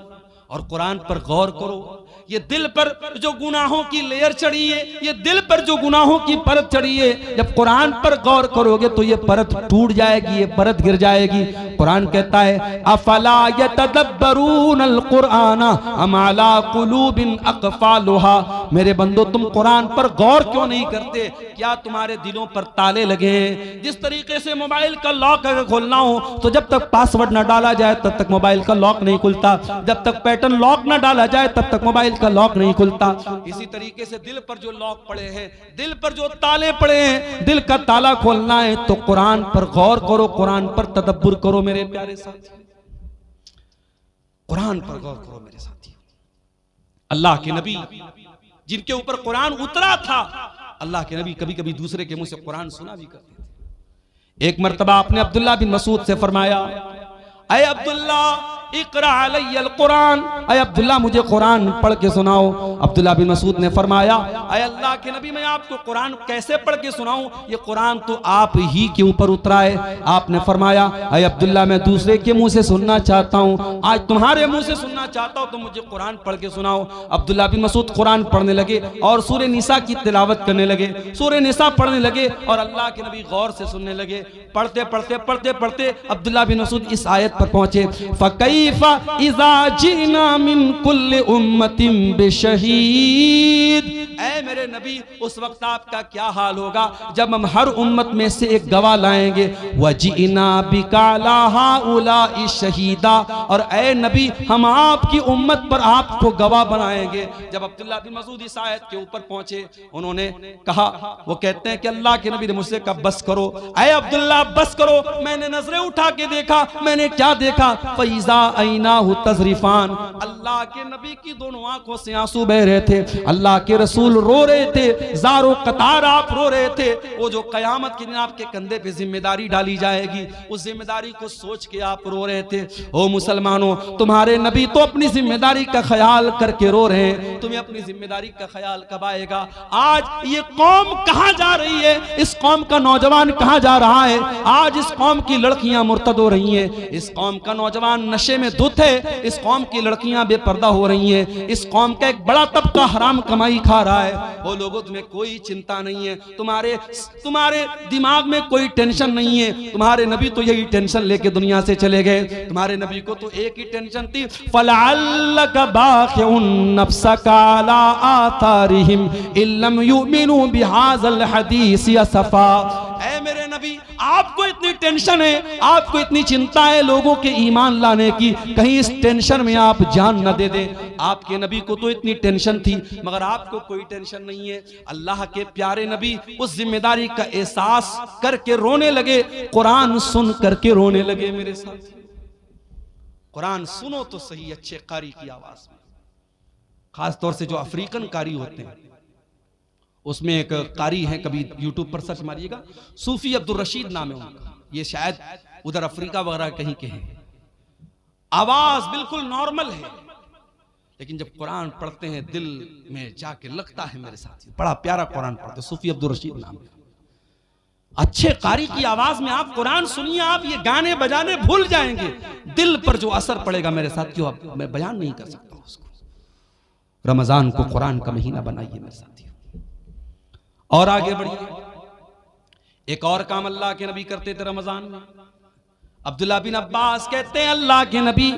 और कुरान पर गौर करो। ये दिल पर जो गुनाहों की लेयर चढ़ी है, ये दिल पर जो गुनाहों की परत चढ़ी है, जब कुरान पर गौर करोगे तो ये परत टूट जाएगी, ये परत गिर जाएगी। कुरान कहता है अफला यतदब्बरूनल कुरान अम अला कुलूबिन अक़फ़ालुहा, मेरे बंदो तुम कुरान पर गौर क्यों नहीं करते? क्या तुम्हारे दिलों पर ताले लगे हैं? जिस तरीके से मोबाइल का लॉक अगर खोलना हो तो जब तक पासवर्ड न डाला जाए तब तक मोबाइल का लॉक नहीं खुलता, जब तक पैटर्न लॉक न डाला जाए तब तक मोबाइल का लॉक नहीं खुलता। इसी तरीके से दिल पर जो लॉक पड़े हैं, दिल पर जो ताले पड़े हैं, दिल का ताला खोलना है तो कुरान पर गौर करो, कुरान पर तदब्बुर करो मेरे प्यारे साथी, कुरान पर गौर करो मेरे साथी। अल्लाह के नबी जिनके ऊपर कुरान उतरा था, अल्लाह के नबी कभी कभी दूसरे के मुंह से कुरान सुना भी करते थे। एक मर्तबा आपने अब्दुल्ला बिन मसूद से फरमाया, अय अब्दुल्ला, इकरा अलैयल कुरान, अय अब्दुल्ला मुझे कुरान पढ़ के सुनाओ। अब्दुल्ला बिन मसूद ने फरमाया, अय अल्लाह के नबी मैं आपको कुरान कैसे पढ़ के सुनाऊं, ये कुरान तो आप ही के ऊपर उतरा है। आपने फरमाया, अय अब्दुल्ला मैं दूसरे के मुंह से सुनना चाहता हूं, आज तुम्हारे मुंह से सुनना चाहता हूं, तो मुझे कुरान पढ़ के सुनाओ। अब्दुल्ला बिन मसूद कुरान पढ़ने लगे और सूरह निसा की तिलावत करने लगे, सूरह निसा पढ़ने लगे और अल्लाह के नबी गौर से सुनने लगे। पढ़ते पढ़ते पढ़ते पढ़ते अब्दुल्ला बिन मसूद इस आयत पर पहुंचे, फकैफा इज़ा जिना मिन कुल्ली उम्मतिन बिशहीद, ऐ मेरे नबी उस वक्त आपका क्या हाल होगा जब हम हर उम्मत में से एक गवाह लाएंगे। वजीना बिकाला हाउलाई शहीदा, और ऐ नबी हम आपकी उम्मत पर आपको गवाह बनाएंगे। जब अब्दुल्ला बिन मसूद इस आयत के ऊपर पहुंचे, उन्होंने कहा, वो कहते हैं कि अल्लाह के नबी ने मुझसे कहा बस करो, ऐ अब्दुल्ला बस करो। मैंने नजरें उठा के देखा, मैंने क्या देखा, फैजा ऐनाहु तज़रिफान, अल्लाह के नबी की दोनों आंखों से आंसू बह रहे थे। अल्लाह के रसूल रो रहे थे, ज़ारो कतार आप रो रहे थे। वो जो कयामत के दिन आपके कंधे पे जिम्मेदारी डाली जाएगी, उस जिम्मेदारी को सोच के आप रो रहे थे। ओ मुसलमानों, तुम्हारे नबी तो अपनी जिम्मेदारी का ख्याल करके रो रहे हैं, तुम्हें अपनी जिम्मेदारी का ख्याल कब आएगा? आज ये कौम कहां जा रही है, इस कौम का नौजवान कहां जा रहा है? आज इस कौम की लड़कियां मुर्तद हो रही हैं, इस कौम का नौजवान नशे में धुत है, इस कौम की लड़कियां बेपर्दा हो रही हैं, इस कौम का एक बड़ा तबका हराम कमाई खा रहा है। वो लोगों तुम्हें कोई चिंता नहीं है, तुम्हारे दिमाग में कोई टेंशन नहीं है। तुम्हारे नबी तो यही टेंशन लेके दुनिया से चले गए। तुम्हारे नबी को तो एक ही टेंशन थी, फलअल्लका बाखिउन नफ्सका अला आथारिहिम इल्लम युमिनु बिहाज़ल हदीस असफा। ऐ मेरे नबी आपको इतनी टेंशन है, आपको इतनी चिंता है लोगों के ईमान लाने की, कहीं इस टेंशन में आप जान न दे दें। आपके नबी को तो इतनी टेंशन थी, मगर आपको कोई टेंशन नहीं है। अल्लाह के प्यारे नबी उस जिम्मेदारी का एहसास करके रोने लगे, कुरान सुन करके रोने लगे। मेरे साथ कुरान सुनो तो सही अच्छे कारी की आवाज में, खास तौर से जो अफ्रीकन कारी होते हैं। उसमें एक कारी है, कभी यूट्यूब पर सर्च मारिएगा, सूफी अब्दुल रशीद नाम है उनका, ये शायद उधर अफ्रीका वगैरह कहीं के हैं। आवाज बिल्कुल नॉर्मल है, लेकिन जब कुरान पढ़ते हैं दिल में जाके लगता है। मेरे साथ बड़ा प्यारा कुरान पढ़ते, सूफी अब्दुल रशीद नाम है। अच्छे कारी की आवाज में आप कुरान सुनिए, आप ये गाने बजाने भूल जाएंगे। दिल पर जो असर पड़ेगा मेरे साथियों, अब मैं बयान नहीं कर सकता उसको। रमजान को कुरान का महीना बनाइए मेरे साथियों, और आगे बढ़िए। एक और काम अल्लाह के नबी करते थे रमजान में। अब्दुल्ला बिन अब्बास कहते हैं अल्लाह के नबी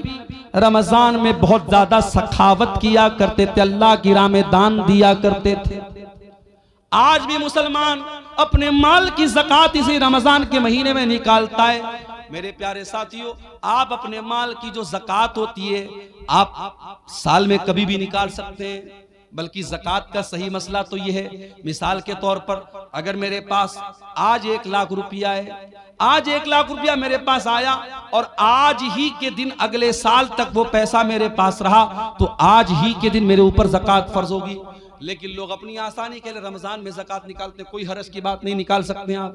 रमजान में बहुत ज्यादा सखावत किया करते थे, अल्लाह की राह में दान दिया करते थे। आज भी मुसलमान अपने माल की ज़कात इसी रमजान के महीने में निकालता है। मेरे प्यारे साथियों, आप अपने माल की जो ज़कात होती है आप साल में कभी भी निकाल सकते हैं, बल्कि ज़कात का सही मसला तो यह है, मिसाल के तौर पर अगर मेरे पास आज 1 लाख रुपया है, आज 1 लाख रुपया मेरे पास आया और आज ही के दिन अगले साल तक वो पैसा मेरे पास रहा, तो आज ही के दिन मेरे ऊपर ज़कात फर्ज होगी। लेकिन लोग अपनी आसानी के लिए रमजान में ज़कात निकालते, कोई हरज की बात नहीं, निकाल सकते हैं आप।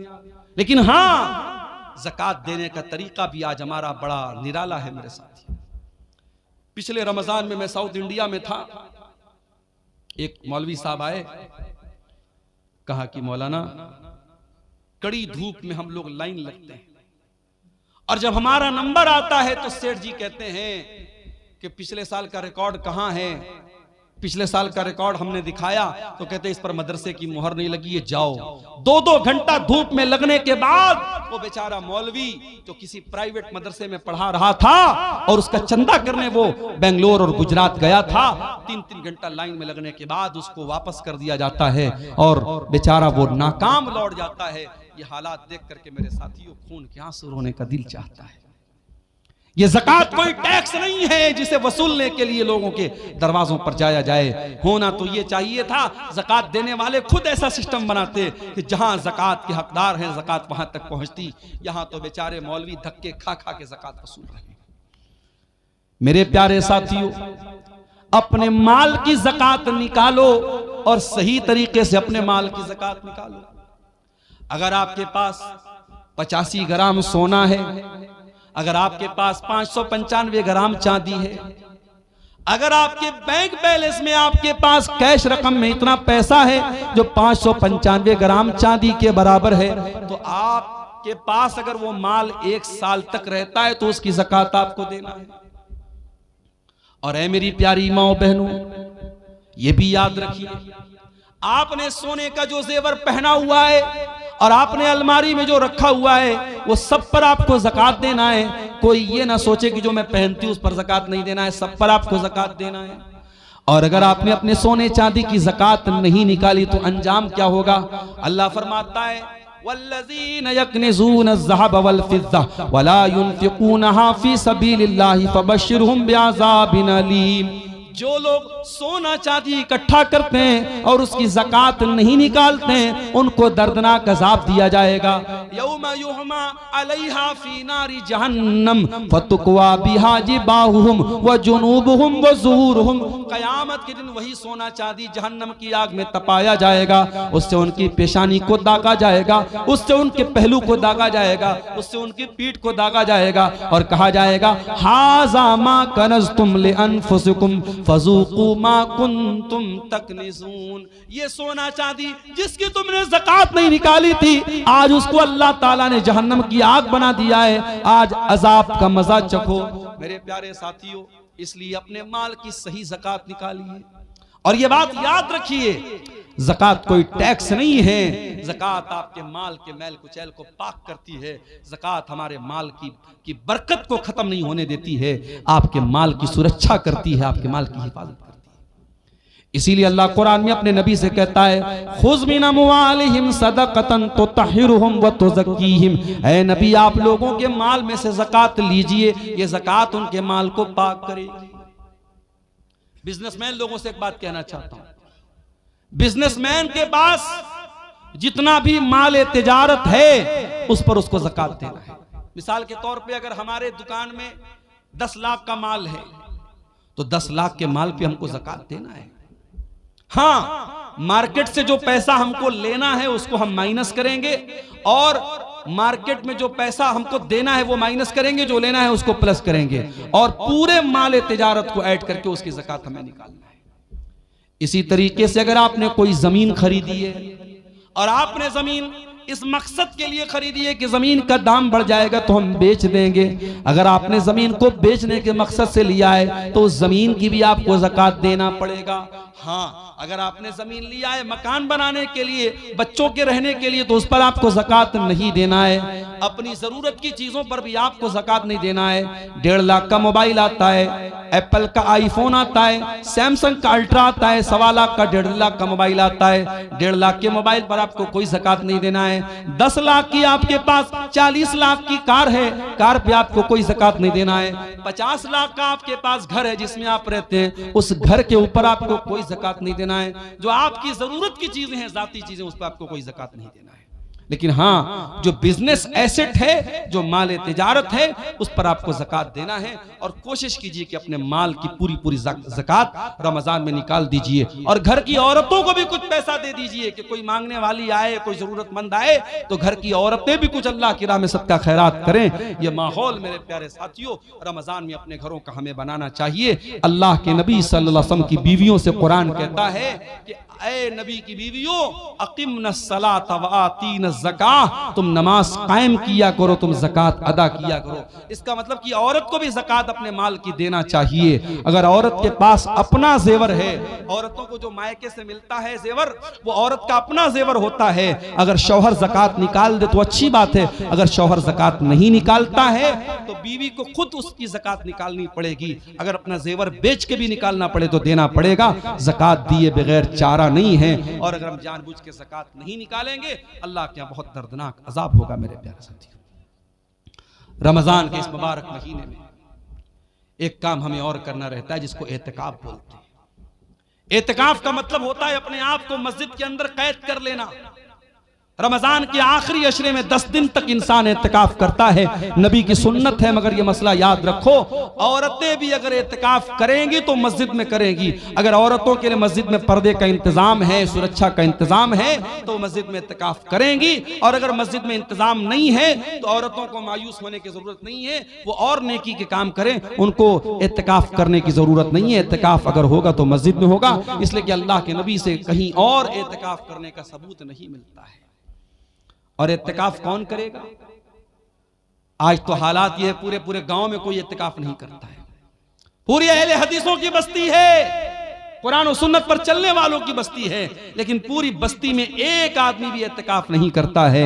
लेकिन हाँ, ज़कात देने का तरीका भी आज हमारा बड़ा निराला है मेरे साथी। पिछले रमजान में मैं साउथ इंडिया में था, एक मौलवी साहब आए, कहा कि मौलाना कड़ी धूप में हम लोग लाइन लगते हैं और जब हमारा नंबर आता है तो सेठ जी कहते हैं कि पिछले साल का रिकॉर्ड कहां है। पिछले साल का रिकॉर्ड हमने दिखाया तो कहते हैं इस पर मदरसे की मुहर नहीं लगी है, जाओ। 2-2 घंटा धूप में लगने के बाद वो बेचारा मौलवी जो किसी प्राइवेट मदरसे में पढ़ा रहा था और उसका चंदा करने वो बेंगलोर और गुजरात गया था, 3-3 घंटा लाइन में लगने के बाद उसको वापस कर दिया जाता है और बेचारा वो नाकाम लौट जाता है। ये हालात देख करके मेरे साथियों खून के आंसू रोने का दिल चाहता है। ये ज़कात कोई टैक्स नहीं है जिसे वसूलने के लिए लोगों के दरवाजों पर जाया जाए। होना तो ये चाहिए था, ज़कात देने वाले खुद ऐसा सिस्टम बनाते कि जहां ज़कात के हकदार हैं ज़कात वहां तक पहुंचती। यहां तो बेचारे मौलवी धक्के खा खा के ज़कात वसूल रहे हैं। मेरे प्यारे साथियों, अपने माल की ज़कात निकालो और सही तरीके से अपने माल की ज़कात निकालो। अगर आपके पास 85 ग्राम सोना है, अगर आपके पास 595 ग्राम चांदी है, अगर आपके बैंक बैलेंस में आपके पास कैश रकम में इतना पैसा है जो 595 ग्राम चांदी के बराबर है, तो आपके पास अगर वो माल 1 साल तक रहता है तो उसकी ज़कात आपको देना है। और ऐ मेरी प्यारी माओ बहनों, ये भी याद रखिए, आपने सोने का जो जेवर पहना हुआ है और आपने अलमारी में जो रखा हुआ है, वो सब पर आपको ज़कात देना है। कोई ये ना सोचे कि जो मैं पहनती हूं उस पर ज़कात नहीं देना है, सब पर आपको ज़कात देना है। और अगर आपने अपने सोने चांदी की ज़कात नहीं निकाली तो अंजाम क्या होगा? अल्लाह फरमाता है, वल्लज़ीन यक्निज़ून अज़्ज़हब वल फ़िज़्ज़ा वला युनफ़िक़ूनहा फ़ी सबीलिल्लाहि फ़बश्शिरहुम बिअज़ाबिन अलीम। जो लोग सोना चांदी इकट्ठा करते हैं और उसकी ज़कात नहीं निकालते हैं, उनको दर्दनाक अज़ाब दिया जाएगा। यौमा युहमा अलैहा फी नारी जहन्नम फतुक्वा बिहा जिबाहुहुम व जुनूबुहुम व ज़ुहूरुहुम। क़यामत के दिन वही सोना चांदी जहन्नम की आग में तपाया जाएगा, उससे उनकी पेशानी को दागा जाएगा, उससे उनके पहलू को दागा जाएगा, उससे उनकी पीठ को दागा जाएगा और कहा जाएगा, हाज़ा मा कनज़्तुम लिअन्फुसिकुम फज़ूक़ू मा कुन्तुम तकनिज़ून। ये सोना चांदी जिसकी तुमने ज़कात नहीं निकाली थी, आज उसको अल्लाह ताला ने जहन्नम की आग बना दिया है, आज अजाब का मजा चखो। मेरे प्यारे साथियों, इसलिए अपने माल की सही ज़कात निकालिए। और ये बात याद रखिए, ज़कात कोई टैक्स नहीं है, ज़कात आपके माल के मैल कुचैल को पाक करती है। ज़कात हमारे माल की बरकत को खत्म नहीं होने देती है, आपके माल की सुरक्षा करती है, आपके माल की हिफाजत करती है। इसीलिए अल्लाह कुरान में अपने नबी से कहता है, खुज़ मिन अम्वालिहिम सदक़तन तुतहिरुहुम व तुज़क्कीहिम। ऐ नबी, आप लोगों के माल में से ज़कात लीजिए, ये ज़कात उनके माल को पाक करेगी। बिजनेसमैन लोगों से एक बात कहना चाहता हूं, बिजनेसमैन के पास जितना भी माल तिजारत है उस पर उसको ज़कात देना है। मिसाल के तौर पे अगर हमारे दुकान में 10 लाख का माल है तो 10 लाख के माल पे हमको ज़कात देना है। हाँ, मार्केट से जो पैसा हमको लेना है उसको हम माइनस करेंगे और मार्केट में जो पैसा हमको देना है वो माइनस करेंगे, जो लेना है उसको प्लस करेंगे और पूरे माल तिजारत को ऐड करके उसकी ज़कात हमें निकालना है। इसी तरीके से अगर आपने कोई जमीन खरीदी है और आपने जमीन इस मकसद के लिए खरीदी है कि जमीन का दाम बढ़ जाएगा तो हम बेच देंगे, अगर आपने जमीन को बेचने के मकसद से लिया है तो उस जमीन की भी आपको ज़कात देना पड़ेगा। हाँ, अगर आपने जमीन लिया है मकान बनाने के लिए, बच्चों के रहने के लिए, तो उस पर आपको ज़कात नहीं देना है। अपनी जरूरत की चीजों पर भी आपको ज़कात नहीं देना है। 1.5 लाख का मोबाइल आता है, एप्पल का आईफोन आता है, सैमसंग का अल्ट्रा आता है, 1.25 लाख का 1.5 लाख का मोबाइल आता है। 1.5 लाख के मोबाइल पर आपको कोई ज़कात नहीं देना है। 10 लाख की आपके पास 40 लाख की कार है, कार पे आपको कोई ज़कात नहीं देना है। 50 लाख का आपके पास घर है जिसमें आप रहते हैं, उस घर के ऊपर आपको कोई ज़कात नहीं देना है। जो आपकी जरूरत की चीजें हैं, जाती चीजें, उस पर आपको कोई ज़कात नहीं देना है। लेकिन हाँ, जो बिजनेस एसेट है, जो माल तिजारत है, उस पर आपको ज़कात देना है। और कोशिश कीजिए कि अपने माल की पूरी ज़कात रमजान में निकाल दीजिए। और घर की औरतों को भी कुछ पैसा दे दीजिए कि कोई मांगने वाली आए, कोई जरूरतमंद आए तो घर की औरतें भी कुछ अल्लाह की राह में सदका खैरात करें। ये माहौल मेरे प्यारे साथियों रमजान में अपने घरों का हमें बनाना चाहिए। अल्लाह के नबी सल्लल्लाहु अलैहि वसल्लम की बीवियों से कुरान कहता है कि ऐ नबी की बीवियों, अक़िमनस सलात व आतीनस ज़कात, तुम नमाज कायम किया करो, तुम ज़कात अदा किया करो। इसका मतलब कि औरत को भी ज़कात अपने माल की देना चाहिए। अगर औरत के पास अपना जेवर है, औरतों को जो मायके से मिलता है जेवर, वो औरत का अपना जेवर होता है। अगर शौहर ज़कात निकाल दे तो अच्छी बात है, अगर शौहर ज़कात नहीं निकालता है तो बीवी को खुद उसकी ज़कात निकालनी पड़ेगी। अगर अपना जेवर बेच के भी निकालना पड़े तो देना पड़ेगा। ज़कात दिए बगैर चारा नहीं है। और अगर हम जानबूझ के ज़कात नहीं निकालेंगे, अल्लाह के यहाँ बहुत दर्दनाक अजाब होगा। मेरे प्यारे साथियों, रमजान के इस मुबारक महीने में एक काम हमें और करना रहता है जिसको एतिकाफ बोलते हैं। एतिकाफ का मतलब होता है अपने आप को मस्जिद के अंदर कैद कर लेना, रमजान के आखिरी अशरे में 10 दिन तक इंसान एतकाफ करता है, नबी की सुन्नत है। मगर ये मसला याद रखो, औरतें भी अगर एतकाफ करेंगी तो मस्जिद में करेंगी। अगर औरतों के लिए मस्जिद में पर्दे का इंतजाम है, सुरक्षा का इंतजाम है, तो मस्जिद में एतकाफ करेंगी। और अगर मस्जिद में इंतजाम नहीं है तो औरतों को मायूस होने की जरूरत नहीं है, वो और नेकी के काम करें, उनको एतकाफ करने की जरूरत नहीं है। एतकाफ अगर होगा तो मस्जिद में होगा, इसलिए कि अल्लाह के नबी से कहीं और एतकाफ करने का सबूत नहीं मिलता है। और इत्तिकाफ कौन करेगा? आज तो हालात ये है, पूरे पूरे गांव में कोई इत्तिकाफ नहीं करता है। पूरी अहले हदीसों की बस्ती है, कुरान और सुन्नत पर चलने वालों की बस्ती है, लेकिन पूरी बस्ती में एक आदमी भी इत्तिकाफ नहीं करता है।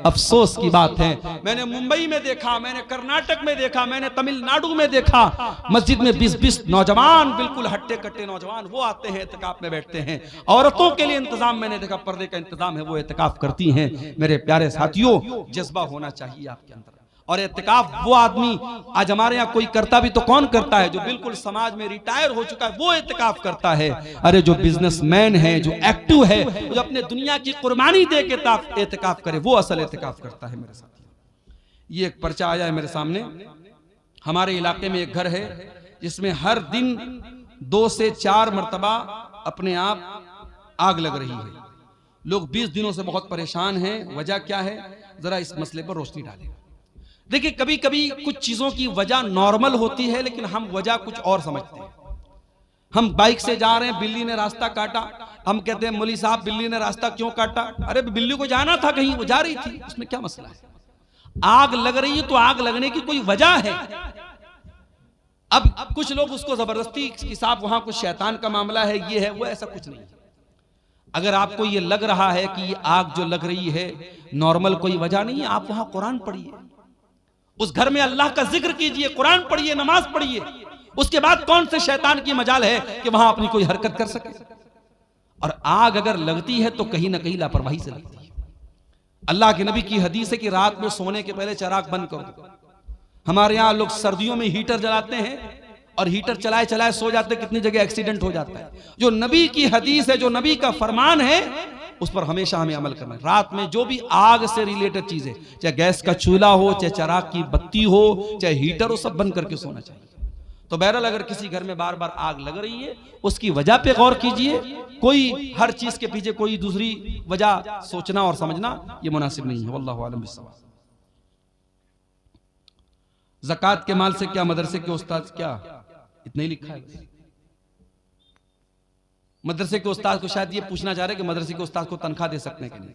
अफसोस की बात है। मैंने मुंबई में देखा, मैंने कर्नाटक में देखा, मैंने तमिलनाडु में देखा, मस्जिद में 20-20 नौजवान, बिल्कुल हट्टे कट्टे नौजवान, वो आते हैं इत्तिकाफ में बैठते हैं। औरतों के लिए इंतजाम मैंने देखा, पर्दे का इंतजाम है, वो इत्तिकाफ करती हैं। मेरे प्यारे साथियों, जज्बा होना चाहिए आपके अंदर। और इत्तिकाफ वो आदमी, आज हमारे यहाँ कोई करता भी तो कौन करता है? जो बिल्कुल समाज में रिटायर हो चुका है वो इत्तिकाफ करता है। अरे जो बिजनेसमैन है, जो एक्टिव है, जो अपने दुनिया की कुर्बानी दे के इत्तिकाफ करे, वो असल इत्तिकाफ करता है। मेरे साथ ये एक पर्चा आया है मेरे सामने। हमारे इलाके में एक घर है जिसमें हर दिन 2 से 4 मरतबा अपने आप आग लग रही है। लोग 20 दिनों से बहुत परेशान हैं। वजह क्या है? जरा इस मसले पर रोशनी डालें। देखिए, कभी कभी कुछ चीजों की वजह नॉर्मल होती है, लेकिन हम वजह कुछ और समझते हैं। हम बाइक से जा रहे हैं, बिल्ली ने रास्ता काटा, हम कहते हैं मौलवी साहब बिल्ली ने रास्ता क्यों काटा? अरे बिल्ली को जाना था कहीं, वो जा रही थी, उसमें क्या मसला है? आग लग रही है तो आग लगने की कोई वजह है। अब कुछ लोग उसको जबरदस्ती कि साहब वहां कुछ शैतान का मामला है, ये है वो, ऐसा कुछ नहीं। अगर आपको ये लग रहा है कि ये आग जो लग रही है नॉर्मल कोई वजह नहीं है, आप वहां कुरान पढ़िए, उस घर में अल्लाह का जिक्र कीजिए, कुरान पढ़िए, नमाज पढ़िए। उसके बाद कौन से शैतान की मजाल है कि वहां अपनी कोई हरकत कर सके? और आग अगर लगती है तो कहीं ना कहीं लापरवाही से लगती है। अल्लाह के नबी की हदीस है कि रात में सोने के पहले चिराग बंद कर दो। हमारे यहां लोग सर्दियों में हीटर जलाते हैं और हीटर चलाए चलाए सो जाते, कितनी जगह एक्सीडेंट हो जाता है। जो नबी की हदीस है, जो नबी का फरमान है, उस पर हमेशा हमें अमल करना है। रात में जो भी आग से रिलेटेड चीजें, चाहे गैस का चूल्हा हो, चाहे चिराग की बत्ती हो, चाहे हीटर हो, सब बंद करके सोना चाहिए। तो बहरहाल अगर किसी घर में बार बार आग लग रही है, उसकी वजह पे गौर कीजिए। कोई हर चीज के पीछे कोई दूसरी वजह सोचना और समझना ये मुनासिब नहीं है। वल्लाहु आलम बिस्सवाब। ज़कात के माल से क्या मदरसे के उस्ताद, क्या इतना ही लिखा है? मदरसे के उस्ताद को शायद ये पूछना चाह रहे कि मदरसे के उस्ताद को तनख्वाह दे सकते हैं कि नहीं।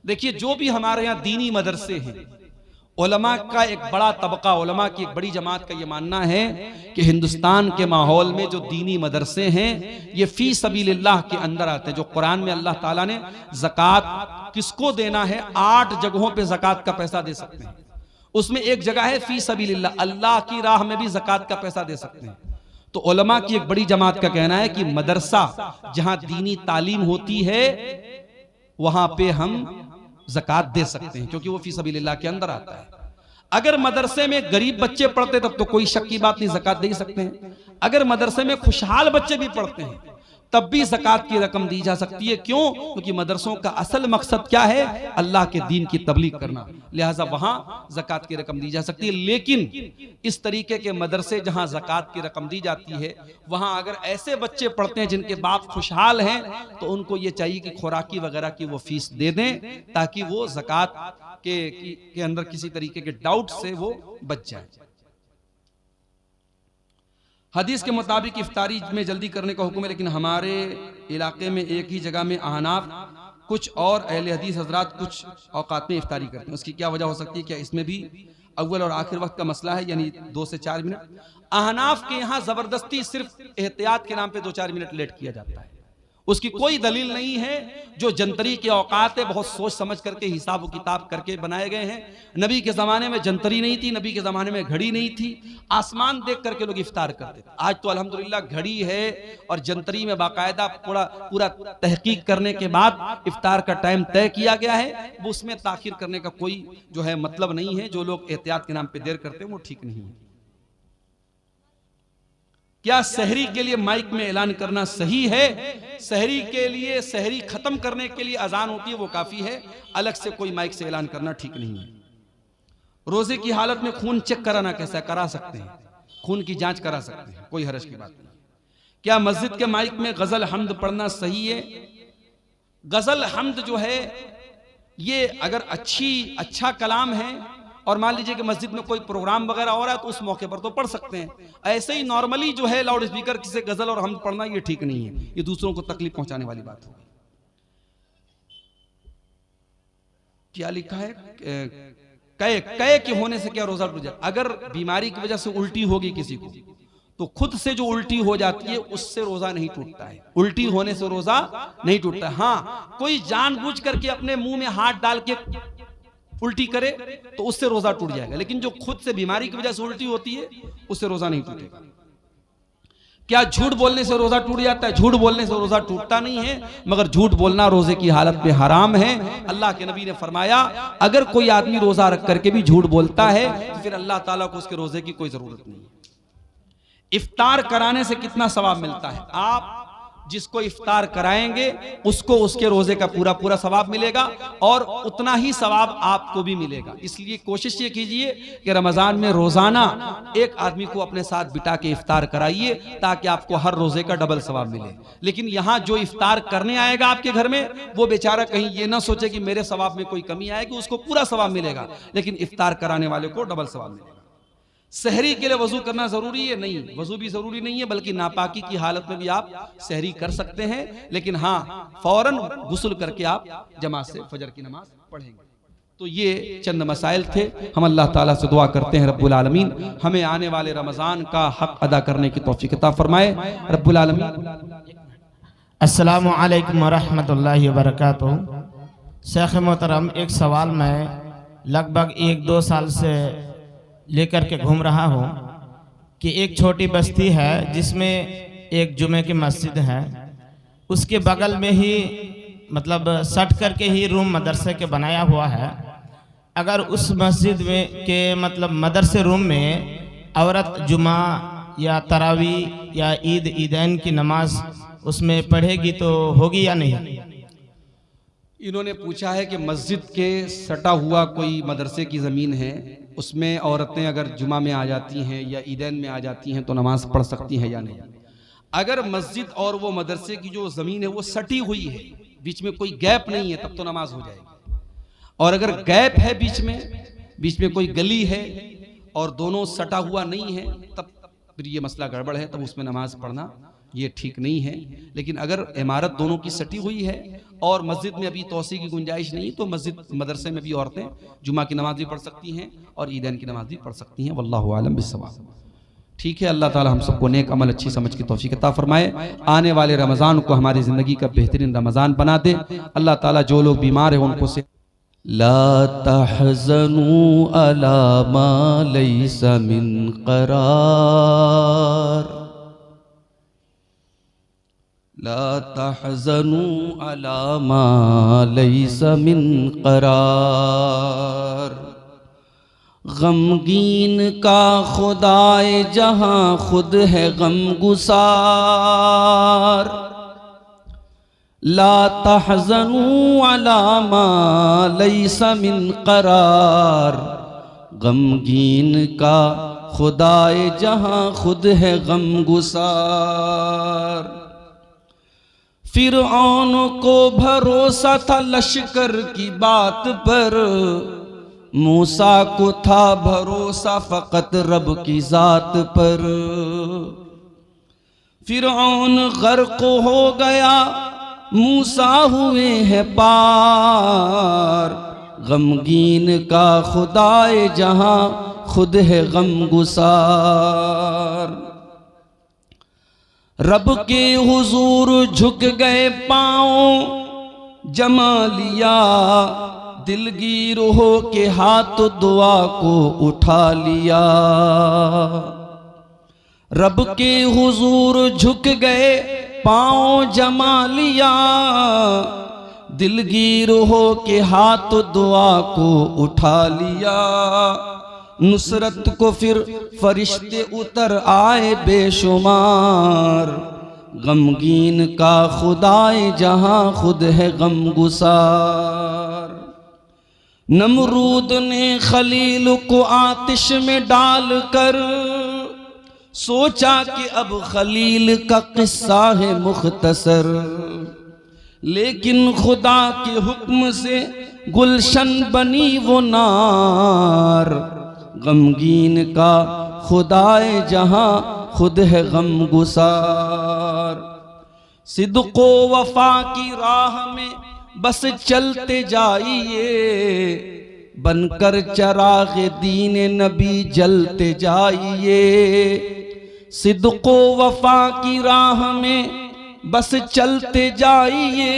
देखिए, जो भी हमारे यहाँ दीनी मदरसे हैं, उलमा का एक बड़ा तबका, उलमा की एक बड़ी जमात का ये मानना है कि हिंदुस्तान के माहौल में जो दीनी मदरसे हैं ये फी सबीलिल्लाह के अंदर आते हैं। जो कुरान में अल्लाह ताला ने ज़कात किसको देना है, 8 जगहों पे ज़कात का पैसा दे सकते हैं। उसमें एक जगह है फी सबीलिल्लाह, अल्लाह की राह में भी ज़कात का पैसा दे सकते हैं। तो उलमा की एक बड़ी जमात का कहना है कि मदरसा जहां दीनी तालीम होती है वहां पे हम ज़कात दे सकते हैं, क्योंकि वो फी सबीलिल्लाह के अंदर आता है। अगर मदरसे में गरीब बच्चे पढ़ते तब तो कोई शक की बात नहीं, ज़कात दे सकते हैं। अगर मदरसे में खुशहाल बच्चे भी पढ़ते हैं तब भी ज़कात की रकम दी जा सकती है। क्यों? क्योंकि मदरसों का असल मकसद क्या है? अल्लाह के दीन की तबलीग करना, लिहाजा वहां ज़कात की रकम दी जा सकती है। लेकिन इस तरीके के मदरसे जहां ज़कात की रकम दी जाती है, वहां अगर ऐसे बच्चे पढ़ते हैं जिनके बाप खुशहाल हैं, तो उनको ये चाहिए कि खुराकी वगैरह की वो फीस दे दें, ताकि वो ज़कात के अंदर किसी तरीके के डाउट से वो बच जाए। हदीस के मुताबिक इफ्तारी में जल्दी करने का हुक्म है, लेकिन हमारे इलाके में एक ही जगह में अहनाफ कुछ और अहले हदीस हजरात कुछ औकात में इफ्तारी करते हैं। उसकी क्या वजह हो सकती है? क्या इसमें भी अव्वल और आखिर वक्त का मसला है, यानी 2 से 4 मिनट? अहनाफ के यहाँ जबरदस्ती सिर्फ एहतियात के नाम पे 2-4 मिनट लेट किया जाता है। उसकी कोई दलील नहीं है। जो जंतरी के औकात है बहुत सोच समझ करके, हिसाब व किताब करके बनाए गए हैं। नबी के ज़माने में जंतरी नहीं थी, नबी के ज़माने में घड़ी नहीं थी, आसमान देख करके लोग इफ्तार करते थे। आज तो अल्हम्दुलिल्लाह घड़ी है और जंतरी में बाकायदा पूरा तहकीक करने के बाद इफ्तार का टाइम तय किया गया है। वो उसमें ताखिर करने का कोई जो है मतलब नहीं है। जो लोग एहतियात के नाम पर देर करते हैं वो ठीक नहीं है। क्या सहरी के लिए माइक में ऐलान करना सही है? सहरी के लिए, सहरी खत्म करने के लिए अजान होती है, वो काफी है, अलग से कोई माइक से ऐलान करना ठीक नहीं है। रोजे की हालत में खून चेक कराना कैसा है? करा सकते हैं, खून की जांच करा सकते हैं, कोई हर्ज की बात नहीं। क्या मस्जिद के माइक में गजल हमद पढ़ना सही है? गजल हमद जो है ये अगर अच्छा कलाम है और मान लीजिए कि मस्जिद में कोई प्रोग्राम वगैरह हो रहा है तो उस मौके पर तो पढ़ सकते हैं। ऐसे ही नॉर्मली जो है लाउड स्पीकर से गजल और हमद पढ़ना ये ठीक नहीं है, ये दूसरों को तकलीफ पहुंचाने वाली बात होगी। क्या लिखा है? कय के होने से क्या रोजा टूट जाए? अगर बीमारी की वजह से उल्टी होगी किसी को तो खुद से जो उल्टी हो जाती है उससे रोजा नहीं टूटता है, उल्टी होने से रोजा नहीं टूटता है। हाँ, कोई जानबूझ करके अपने मुंह में हाथ डाल के उल्टी करे तो उससे रोजा टूट जाएगा, लेकिन जो खुद से बीमारी की वजह से उल्टी होती है उससे रोजा नहीं टूटेगा। क्या झूठ बोलने से रोजा टूट जाता है? झूठ बोलने से रोजा टूटता नहीं है, मगर झूठ बोलना रोजे की हालत में हराम है। अल्लाह के नबी ने फरमाया अगर कोई आदमी रोजा रख करके भी झूठ बोलता है तो फिर अल्लाह ताला को उसके रोजे की कोई जरूरत नहीं है। इफ्तार कराने से कितना सवाब मिलता है? आप जिसको इफ्तार कराएंगे उसको उसके रोजे का पूरा पूरा सवाब मिलेगा और उतना ही सवाब आपको भी मिलेगा। इसलिए कोशिश ये कीजिए कि रमजान में रोजाना एक आदमी को अपने साथ बिठा के इफ्तार कराइए ताकि आपको हर रोजे का डबल सवाब मिले। लेकिन यहाँ जो इफ्तार करने आएगा आपके घर में वो बेचारा कहीं ये ना सोचे कि मेरे सवाब में कोई कमी आएगी, उसको पूरा सवाब मिलेगा, लेकिन इफ्तार कराने वाले को डबल सवाब मिलेगा। सहरी के लिए वजू करना जरूरी है? नहीं, वजू भी जरूरी नहीं है, बल्कि नापाकी की हालत में भी आप सहरी कर सकते हैं, लेकिन हाँ फौरन गुस्ल करके आप जमात से फजर की नमाज पढ़ेंगे। तो ये चंद मसाइल थे। हम अल्लाह ताला से दुआ करते हैं रब्बुल आलमीन हमें आने वाले रमजान का हक अदा करने की तौफीक अता फरमाए। रब्बुल आलमीन। अस्सलामु अलैकुम वरहमतुल्लाहि वबरकातुहू। शेख मोहतरम, एक सवाल मैं लगभग 1-2 साल से लेकर के घूम रहा हूँ कि एक छोटी बस्ती है जिसमें एक जुमे की मस्जिद है, उसके बगल में ही मतलब सट करके ही रूम मदरसे के बनाया हुआ है। अगर उस मस्जिद में के मतलब मदरसे रूम में औरत जुमा या तरावी या ईदैन की नमाज उसमें पढ़ेगी तो होगी या नहीं? इन्होंने पूछा है कि मस्जिद के सटा हुआ कोई मदरसे की ज़मीन है, उसमें औरतें अगर जुमा में आ जाती हैं या ईदैन में आ जाती हैं तो नमाज पढ़ सकती हैं या नहीं। अगर मस्जिद और वो मदरसे की जो ज़मीन है वो सटी हुई है, बीच में कोई गैप नहीं है, तब तो नमाज हो जाएगी। और अगर गैप है बीच में कोई गली है और दोनों सटा हुआ नहीं है, तब फिर ये मसला गड़बड़ है, तब उसमें नमाज पढ़ना ये ठीक नहीं है। लेकिन अगर इमारत दोनों की सटी हुई है और मस्जिद में अभी तौसी की गुंजाइश नहीं, तो मस्जिद मदरसे में भी औरतें जुमा की नमाज भी पढ़ सकती हैं और ईदैन की नमाज भी पढ़ सकती हैं। वल्लाहु आलम बिस्सवाब। ठीक है, अल्लाह ताला हम सबको नेक अमल अच्छी समझ की तौफीक अता फरमाए। आने वाले रमज़ान को हमारी ज़िंदगी का बेहतरीन रमज़ान बना दे। अल्लाह ताला जो लोग बीमार हैं उनको से ला तहज़नू अला मा लैसा मिन क़रार, ला तहज़नू अला मा लैसा मिन क़रार। गमगीन का खुदाए जहाँ खुद है गमगुसार। ला तहज़नू अला मा लैसा मिन क़रार। गमगीन का खुदाए जहाँ खुद है गमगुसार। फ़िरऔन को भरोसा था लश्कर की बात पर, मूसा को था भरोसा फ़कत रब की ज़ात पर। फ़िरऔन गर्क हो गया, मूसा हुए हैं पार। गमगीन का खुदाए जहाँ खुद है गमगुसार। रब के हुजूर झुक गए पाँव, जमा लिया दिलगीर हो के हाथ दुआ को उठा लिया। रब के हुजूर झुक गए पाँव जमा लिया, दिलगीर हो के हाथ दुआ को उठा लिया। नुसरत को फिर फरिश्ते उतर आए बेशुमार। गमगीन का खुदाए जहां खुद है गमगुसार। नमरूद ने खलील को आतिश में डालकर सोचा कि अब खलील का किस्सा है मुख्तसर, लेकिन खुदा के हुक्म से गुलशन बनी वो नार। गमगीन का खुदाए जहां खुद है गमगुसार। सिद्को वफा की राह में बस चलते जाइए, बनकर चराग दीन नबी जलते जाइए। सिद्को वफा की राह में बस चलते जाइए,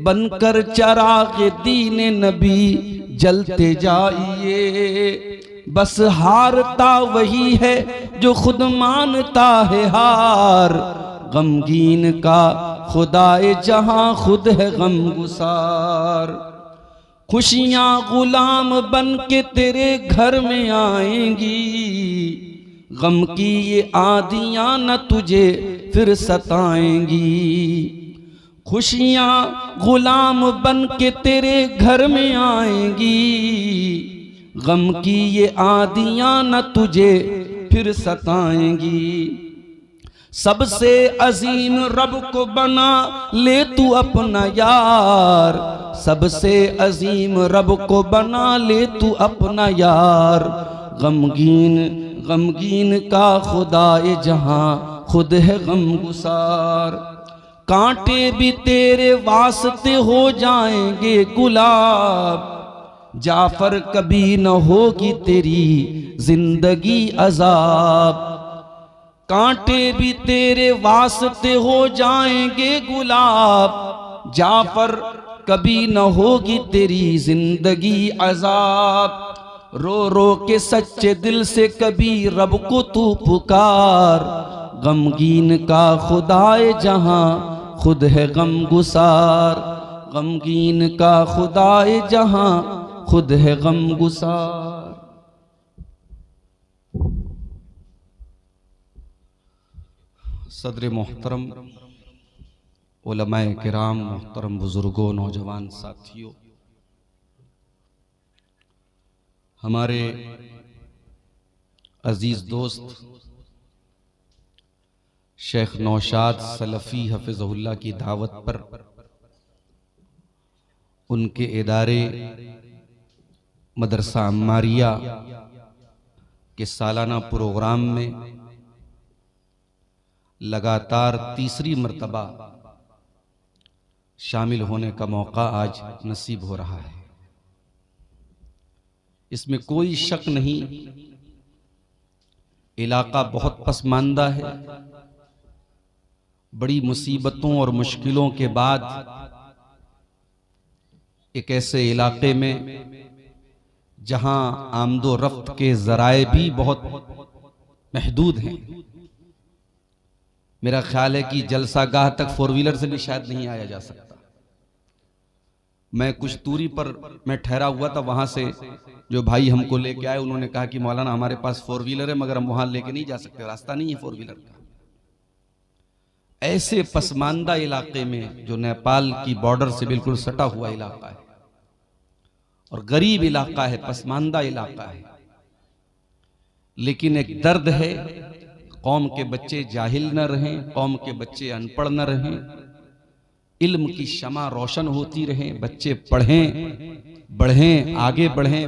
बनकर चराग दीन नबी जलते जाइए। बस हारता वही है जो खुद मानता है हार। गमगीन का खुदाए जहां खुद है गमगुसार। खुशियां गुलाम बन के तेरे घर में आएंगी, गम की ये आदियां न तुझे फिर सताएंगी। खुशियां गुलाम बन के तेरे घर में आएंगी, गम की ये आदियां न तुझे फिर सताएंगी। सबसे अजीम रब को बना ले तू अपना यार। सबसे अजीम रब को बना ले तू अपना यार। गमगीन गमगीन का खुदाए जहां खुद है गमगुसार। कांटे भी तेरे वास्ते हो जाएंगे गुलाब, जाफर कभी न होगी तेरी जिंदगी अजाब। कांटे भी तेरे वास्ते हो जाएंगे गुलाब, जाफर कभी न होगी तेरी जिंदगी अजाब। रो रो के सच्चे दिल से कभी रब को तू पुकार। गमगीन का खुदाए जहां खुद है गमगुसार। गमगीन का खुदाए जहां खुद है गमगुसार। सदर मोहतरम, उलमाए किराम, मोहतरम बुजुर्गों, नौजवान साथियों, हमारे अजीज दोस्त शेख नौशाद सलफ़ी हफिज़हुल्लाह की दावत पर उनके इदारे मदरसा अम्मारिया के सालाना प्रोग्राम में लगातार तीसरी मर्तबा शामिल होने का मौका आज नसीब हो रहा है। इसमें कोई शक नहीं, इलाका बहुत पसमानदा है। बड़ी मुसीबतों और मुश्किलों के बाद एक ऐसे इलाके में जहां आमदो रफ्त के जराए भी बहुत महदूद हैं। मेरा ख्याल है कि जलसागाह तक 4 व्हीलर से भी शायद नहीं आया जा सकता। मैं कुछ दूरी पर मैं ठहरा हुआ था, वहां से जो भाई हमको लेके आए उन्होंने कहा कि मौलाना हमारे पास 4 व्हीलर है मगर हम वहां लेके नहीं जा सकते, रास्ता नहीं है 4 व्हीलर का। ऐसे पसमानदा इलाके में जो नेपाल की बॉर्डर से बिल्कुल सटा हुआ इलाका है और गरीब इलाका है, पसमानदा इलाका है, लेकिन एक दर्द है, कौम के बच्चे जाहिल न रहें, कौम के बच्चे अनपढ़ न रहें, इल्म की शमा रोशन होती रहे, बच्चे पढ़ें, बढ़ें, आगे बढ़ें,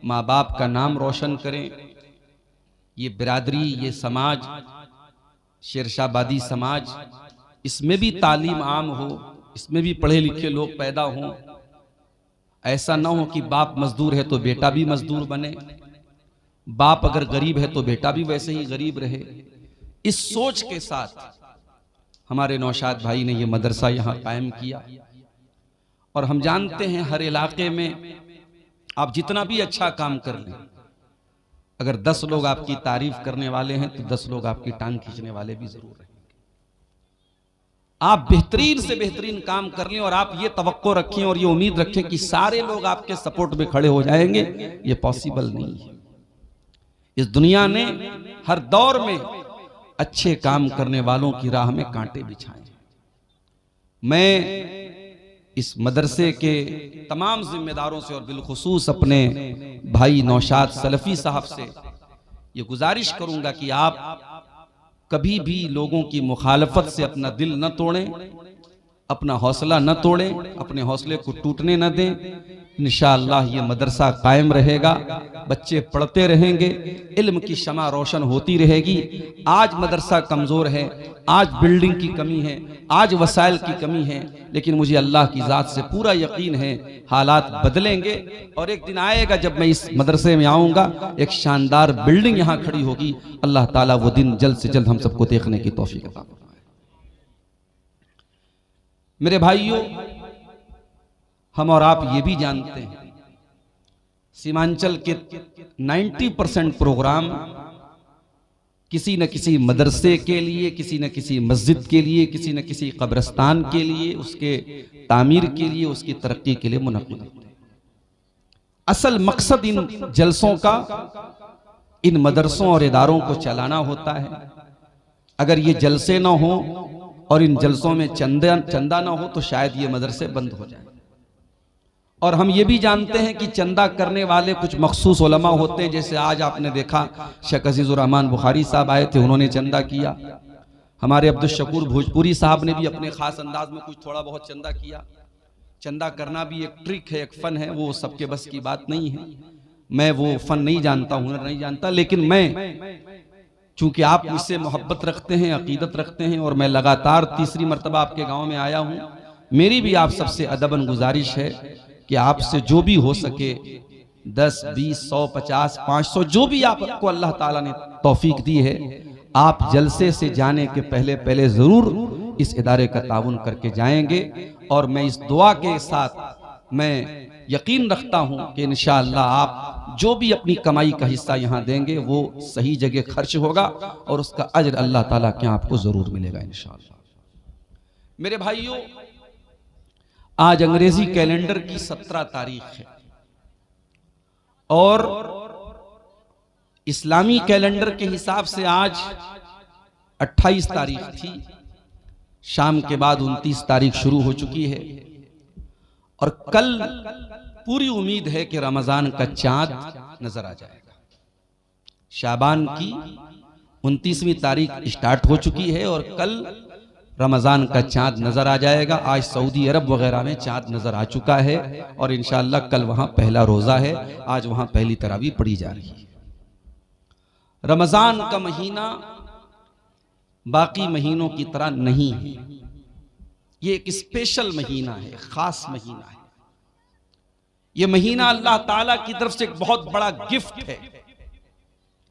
माँ बाप का नाम रोशन करें। ये बिरादरी, ये समाज, शेरशाहबादी समाज, इसमें भी तालीम आम हो, इसमें भी पढ़े लिखे लोग पैदा हों। ऐसा ना हो कि बाप मजदूर है तो बेटा भी मजदूर बने, बाप अगर गरीब है तो बेटा भी वैसे ही गरीब रहे। इस सोच के साथ हमारे नौशाद भाई ने ये मदरसा यहाँ कायम किया। और हम जानते हैं हर इलाके में आप जितना भी अच्छा काम कर लें, अगर 10 लोग आपकी तारीफ करने वाले हैं तो 10 लोग आपकी टांग खींचने वाले भी जरूर रहेंगे। आप बेहतरीन से बेहतरीन काम कर लें और आप ये तवक्को रखें और ये उम्मीद रखें कि सारे लोग आपके सपोर्ट में खड़े हो जाएंगे, ये पॉसिबल नहीं है। इस दुनिया ने हर दौर में अच्छे काम करने वालों की राह में कांटे बिछाए। मैं इस मदरसे के तमाम जिम्मेदारों से और बिलखुसूस अपने भाई नौशाद सलफी साहब से ये गुजारिश करूंगा कि आप कभी भी लोगों की मुखालफत से अपना दिल न तोड़ें, अपना हौसला न तोड़ें, अपने हौसले को टूटने न दें। इंशाअल्लाह ये मदरसा कायम रहेगा, बच्चे पढ़ते रहेंगे, इल्म की शमा रोशन होती रहेगी। आज मदरसा कमज़ोर है, आज बिल्डिंग की कमी है, आज वसाइल की कमी है, लेकिन मुझे अल्लाह की ज़ात से पूरा यकीन है हालात बदलेंगे और एक दिन आएगा जब मैं इस मदरसे में आऊँगा, एक शानदार बिल्डिंग यहाँ खड़ी होगी। अल्लाह ताला वो दिन जल्द से जल्द हम सबको देखने की तौफीक अता फरमाए। मेरे भाइयों, हम और आप ये भी जानते हैं सीमांचल के 90% प्रोग्राम किसी न किसी मदरसे के लिए, किसी न किसी मस्जिद के लिए, किसी न किसी कब्रिस्तान के लिए, उसके तामीर के लिए, उसकी तरक्की के लिए मुनक़िद होते हैं। असल मकसद इन जलसों का इन मदरसों और इदारों को चलाना होता है। अगर ये जलसे ना हो और इन जलसों में चंदा ना हो तो शायद ये मदरसे बंद हो जाए। और हम ये भी जानते हैं कि चंदा करने वाले कुछ मखसूस उलमा होते हैं, जैसे आज आपने देखा शेख अजीजुर रहमान बुखारी साहब आए थे, उन्होंने चंदा किया। हमारे अब्दुल शकूर भोजपुरी साहब ने भी अपने खास अंदाज में कुछ थोड़ा बहुत चंदा किया। चंदा करना भी एक ट्रिक है, एक फन है, वो सबके बस की बात नहीं है। मैं वो फन नहीं जानता, हुनर नहीं जानता, लेकिन मैं चूंकि आप मुझसे मोहब्बत रखते हैं, अकीदत रखते हैं और मैं लगातार तीसरी मरतबा आपके गाँव में आया हूँ, मेरी भी आप सबसे अदबन गुजारिश है कि आपसे जो भी हो सके 10, 20, 100, 50, 500 जो भी आपको अल्लाह ताला ने तौफीक दी है, आप जलसे से जाने के पहले जरूर इस इदारे का ताउन करके जाएंगे। और मैं इस दुआ के साथ मैं यकीन रखता हूं कि इंशाअल्लाह आप जो भी अपनी कमाई का हिस्सा यहाँ देंगे वो सही जगह खर्च होगा और उसका अज्र अल्लाह ताला के आपको जरूर मिलेगा इंशाअल्लाह। मेरे भाइयों, आज अंग्रेजी कैलेंडर की 17 तारीख है और इस्लामी कैलेंडर के हिसाब से आज 28 तारीख थी। शाम के बाद 29 तारीख शुरू हो चुकी है और कल पूरी उम्मीद है कि रमजान का चांद नजर आ जाएगा। शाबान की 29वीं तारीख स्टार्ट हो चुकी है और कल रमजान का चांद नजर आ जाएगा। आज सऊदी अरब वगैरह में चांद नजर आ चुका है और इंशाअल्लाह कल वहां पहला रोजा है, आज वहां पहली तरावी पढ़ी जा रही है। रमजान का महीना बाकी महीनों की तरह नहीं है, ये एक स्पेशल महीना है, खास महीना है। ये महीना अल्लाह ताला की तरफ से एक बहुत बड़ा गिफ्ट है,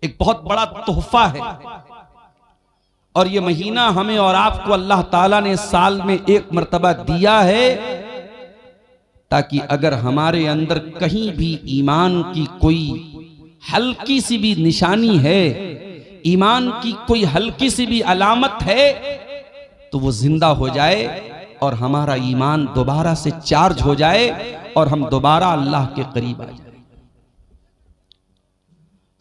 एक बहुत बड़ा तोहफा है। और ये महीना हमें और आपको अल्लाह ताला ने साल में एक मर्तबा दिया है ताकि अगर हमारे अंदर कहीं भी ईमान की कोई हल्की सी भी निशानी है, ईमान की कोई हल्की सी भी अलामत है, तो वो जिंदा हो जाए और हमारा ईमान दोबारा से चार्ज हो जाए और हम दोबारा अल्लाह के करीब आ जाए।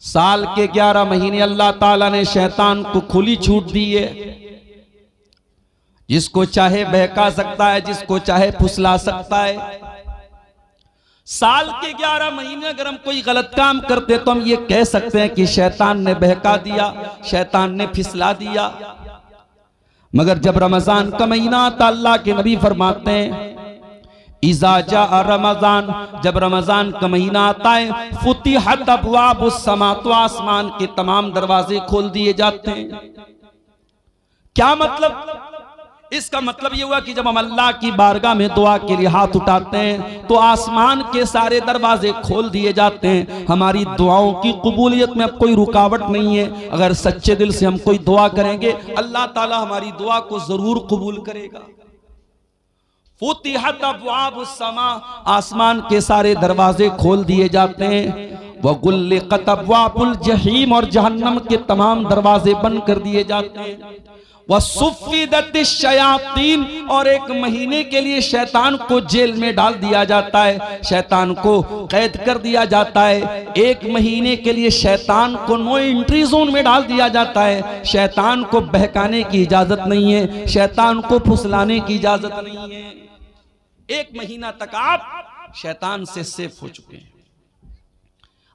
साल के 11 महीने अल्लाह ताला ने शैतान को खुली छूट दी है, जिसको चाहे बहका सकता है, जिसको चाहे फुसला सकता है। साल के 11 महीने अगर हम कोई गलत काम करते तो हम ये कह सकते हैं कि शैतान ने बहका दिया, शैतान ने फिसला दिया। मगर जब रमजान का महीना आता, अल्लाह के नबी फरमाते हैं इज़ा जाअ रमजान, जब रमजान का महीना आता है, फुतिहत अब्वाबुस समा, तो आसमान के तमाम दरवाजे खोल दिए जाते हैं। क्या मतलब? इसका मतलब यह हुआ कि जब हम अल्लाह की बारगाह में दुआ के लिए हाथ उठाते हैं तो आसमान के सारे दरवाजे खोल दिए जाते हैं। हमारी दुआओं की कबूलियत में अब कोई रुकावट नहीं है। अगर सच्चे दिल से हम कोई दुआ करेंगे, अल्लाह ताला हमारी दुआ को जरूर कबूल करेगा। फुतिहत अब्वाबुस समा, आसमान के सारे दरवाजे खोल दिए जाते हैं। वगुल्लिकत अब्वाबुल जहीम, और जहन्नम के तमाम दरवाजे बंद कर दिए जाते हैं। वसुफ्फिदतिश्शयातीन, और 1 महीने के लिए शैतान को जेल में डाल दिया जाता है, शैतान को कैद कर दिया जाता है। 1 महीने के लिए शैतान को नो एंट्री जोन में डाल दिया जाता है। शैतान को बहकाने की इजाजत नहीं है, शैतान को फुसलाने की इजाजत नहीं है। 1 महीना तक आप शैतान से सेफ हो चुके हैं।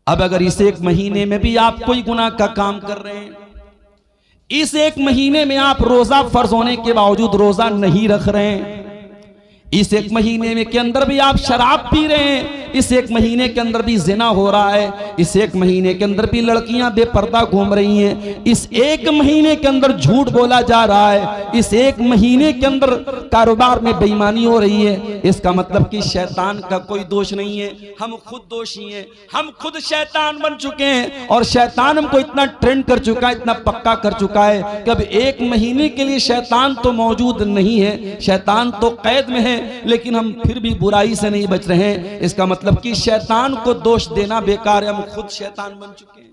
अब अगर इस 1 महीने में भी आप कोई गुनाह का काम कर रहे हैं, इस 1 महीने में आप रोजा फर्ज होने के बावजूद रोजा नहीं रख रहे हैं, इस 1 महीने में के अंदर भी आप शराब पी रहे हैं, इस 1 महीने के अंदर भी जिना हो रहा है, इस 1 महीने के अंदर भी लड़कियां बेपर्दा घूम रही हैं, इस 1 महीने के अंदर झूठ बोला जा रहा है, इस 1 महीने के अंदर कारोबार में बेईमानी हो रही है, इसका मतलब कि शैतान का कोई दोष नहीं है, हम खुद दोषी हैं, हम खुद शैतान बन चुके हैं। और शैतान हमको इतना ट्रेंड कर चुका है, इतना पक्का कर चुका है कि अब 1 महीने के लिए शैतान तो मौजूद नहीं है, शैतान तो कैद में है, लेकिन हम फिर भी बुराई से नहीं बच रहे हैं। इसका मतलब कि शैतान को दोष देना बेकार है, हम खुद शैतान बन चुके हैं।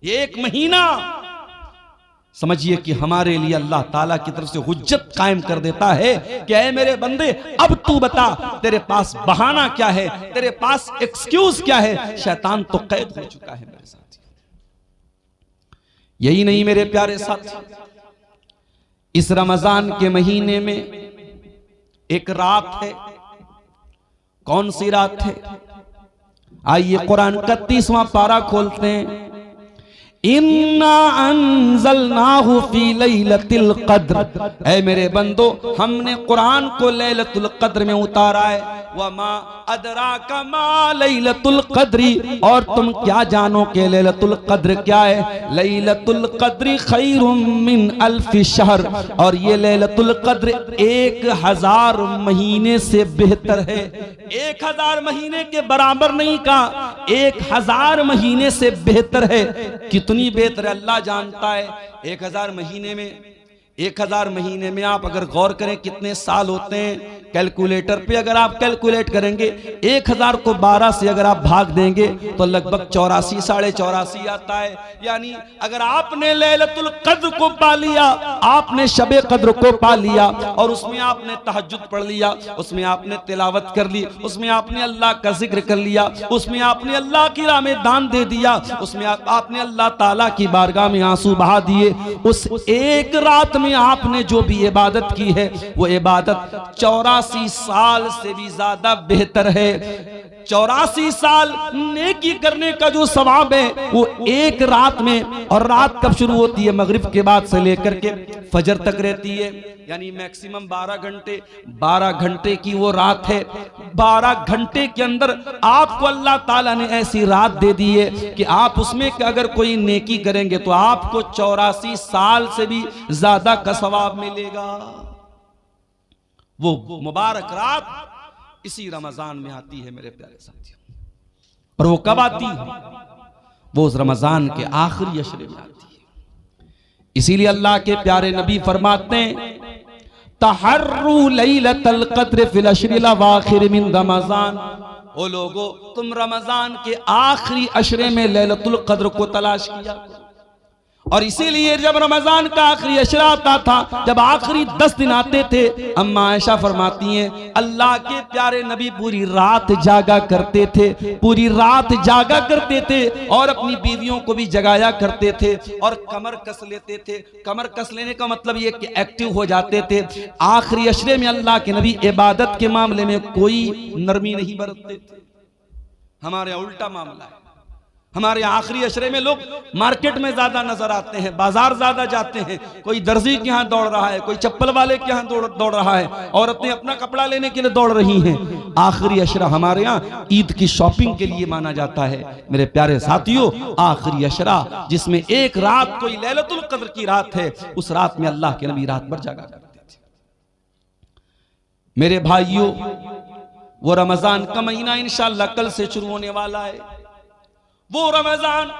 ये 1 महीना समझिए कि हमारे लिए अल्लाह ताला की तरफ से हुज्जत कायम कर देता है कि ऐ मेरे बंदे, अब तू बता तेरे पास बहाना क्या है, तेरे पास एक्सक्यूज क्या है। शैतान तो कैद हो चुका है मेरे साथी। यही नहीं मेरे प्यारे साथी, इस रमजान के महीने में एक रात है। कौन सी रात है? आइए कुरान का 30वां पारा खोलते हैं। इन्ना अंज़लनाहु फी लैलतिल क़द्र, ऐ मेरे बंदो हमने कुरान को लैलतुल क़द्र में उतारा है। वमा अदराका मा लैलतुल क़द्री, और तुम क्या जानो कि लैलतुल क़द्र क्या है। लैलतुल क़द्री खैरुम मिन अल्फि शहर, और ये लैलतुल क़द्र 1000 महीने से बेहतर है। 1000 महीने के बराबर नहीं कहा, 1000 महीने से बेहतर है। कितनी बेहतर अल्लाह जानता है। 1000 महीने में आप अगर गौर करें कितने साल होते हैं, कैलकुलेटर पे अगर आप कैलकुलेट करेंगे 1000 को 12 से अगर आप भाग देंगे तो लगभग 84 साढ़े 84 आता है। यानी अगर आपने लैलतुल क़द्र को पा लिया, आपने शबे क़द्र को पा लिया, और उसमें आपने तहज्जुद पढ़ लिया, उसमें आपने तिलावत कर ली, उसमें आपने अल्लाह का जिक्र कर लिया, उसमें आपने अल्लाह की राह में दान दे दिया, उसमें आपने अल्लाह ताला की बारगाह में आंसू बहा दिए, उस एक रात में आपने जो भी इबादत की है वो इबादत 84 साल से भी ज्यादा बेहतर है। 84 साल नेकी करने का जो सवाब है वो एक रात में, और रात कब शुरू होती है? मगरिब के बाद से लेकर के फजर तक रहती है, यानी मैक्सिमम 12 घंटे। 12 घंटे की वो रात है। 12 घंटे के अंदर आपको अल्लाह ताला ने ऐसी रात दे दी है कि आप उसमें अगर कोई नेकी करेंगे तो आपको 84 साल से भी ज्यादा का सवाब मिलेगा। वो मुबारक रात इसी रमजान में आती है मेरे प्यारे साथियों। और वो कब आती है? वो उस रमजान के आखिरी अशरे में आती है। इसीलिए अल्लाह के प्यारे नबी फरमाते हैं, तहर्रू लैलतल क़द्र फिल अशरिल अवाखिर मिन रमजान। ओ लोगो, तुम रमजान के आखिरी अशरे में लैलतुल क़द्र को तलाश किया। और इसीलिए जब रमजान का आखिरी अशरा आता था, जब आखिरी 10 दिन आते थे, अम्मा आयशा फरमाती हैं अल्लाह के प्यारे नबी पूरी रात जागा करते थे, पूरी रात जागा करते थे और अपनी बीवियों को भी जगाया करते थे और कमर कस लेते थे। कमर कस लेने का मतलब ये कि एक्टिव हो जाते थे। आखिरी अशरे में अल्लाह के नबी इबादत के मामले में कोई नरमी नहीं बरतते थे। हमारे यहाँ उल्टा मामला है। हमारे आखिरी अशरे में लोग मार्केट में ज्यादा नजर आते हैं, बाजार ज्यादा जाते हैं, कोई दर्जी के यहाँ दौड़ रहा है, कोई चप्पल वाले के यहाँ दौड़ रहा है, औरतें अपना कपड़ा लेने के लिए दौड़ रही हैं। आखिरी अशरा हमारे यहाँ ईद की शॉपिंग के लिए माना जाता है। मेरे प्यारे साथियों, आखिरी अशरा जिसमें एक रात कोई लैलतुल क़द्र की रात है, उस रात में अल्लाह के नबी रात भर जागा करते थे। मेरे भाइयों, वो रमजान का महीना इंशाअल्लाह कल से शुरू होने वाला है। वो रमजान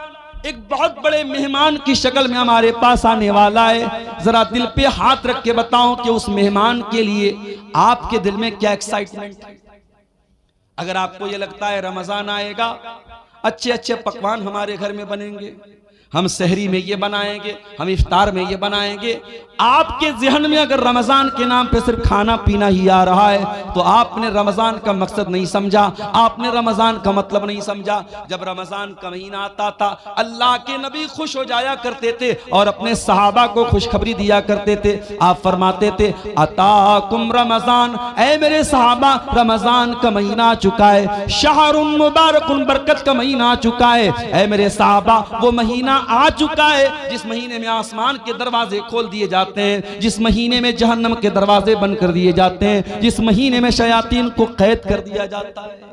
एक बहुत बड़े मेहमान की शक्ल में हमारे पास आने वाला है। जरा दिल पे हाथ रख के बताओ कि उस मेहमान के लिए आपके दिल में क्या एक्साइटमेंट है। अगर आपको ये लगता है रमजान आएगा, अच्छे अच्छे पकवान हमारे घर में बनेंगे, हम सहरी में ये बनाएंगे, हम इफ्तार में ये बनाएंगे। आपके जहन में अगर रमजान के नाम पे सिर्फ खाना पीना ही आ रहा है तो आपने रमजान का मकसद नहीं समझा, आपने रमजान का मतलब नहीं समझा। जब रमजान का महीना आता था अल्लाह के नबी खुश हो जाया करते थे और अपने सहाबा को खुशखबरी दिया करते थे। आप फरमाते थे अताकुम रमजान, ऐ मेरे सहाबा रमजान का महीना आ चुका है, शहरुन मुबारकुन, बरकत का महीना आ चुका है। ऐ मेरे सहाबा वो महीना आ चुका है जिस महीने में आसमान के दरवाजे खोल दिए जाते हैं, जिस महीने में जहन्नम के दरवाजे बंद कर दिए जाते हैं, जिस महीने में शयातीन को कैद कर दिया जाता है।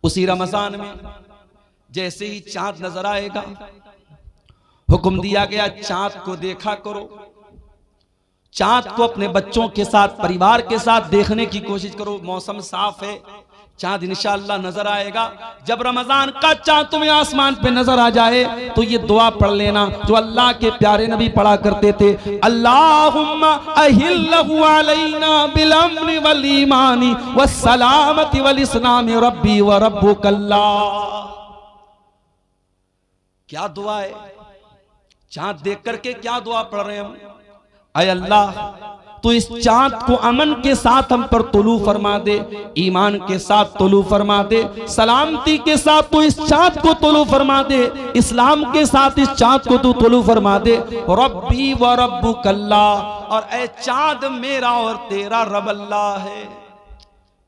उसी रमजान में जैसे ही चांद नजर आएगा हुक्म दिया गया चांद को देखा करो, चांद को अपने बच्चों के साथ परिवार के साथ देखने की कोशिश करो। मौसम साफ है, चांद इंशाअल्लाह नजर आएगा। जब रमजान का चांद तुम्हें आसमान पे नजर आ जाए तो ये दुआ पढ़ लेना जो अल्लाह के प्यारे नबी पढ़ा करते थे, अल्लाहुम्मा अहिल्लहु अलैना बिल अम्नि वल ईमानी वस सलामति वल इस्लामी रब्बी व रब्बुकल्लाह। क्या दुआ है, चांद देख करके क्या दुआ पढ़ रहे हैं हम। अय अल्लाह तो इस चांद को अमन के साथ हम पर तुलू फरमा दे, ईमान के साथ तुलू फरमा दे, सलामती के साथ तो इस चांद को तुलू फरमा दे, इस्लाम के साथ इस चांद को तू तुलू फरमा दे। रब्बी व रब्बुकल्लाह, और ऐ चांद मेरा और तेरा रब अल्लाह है।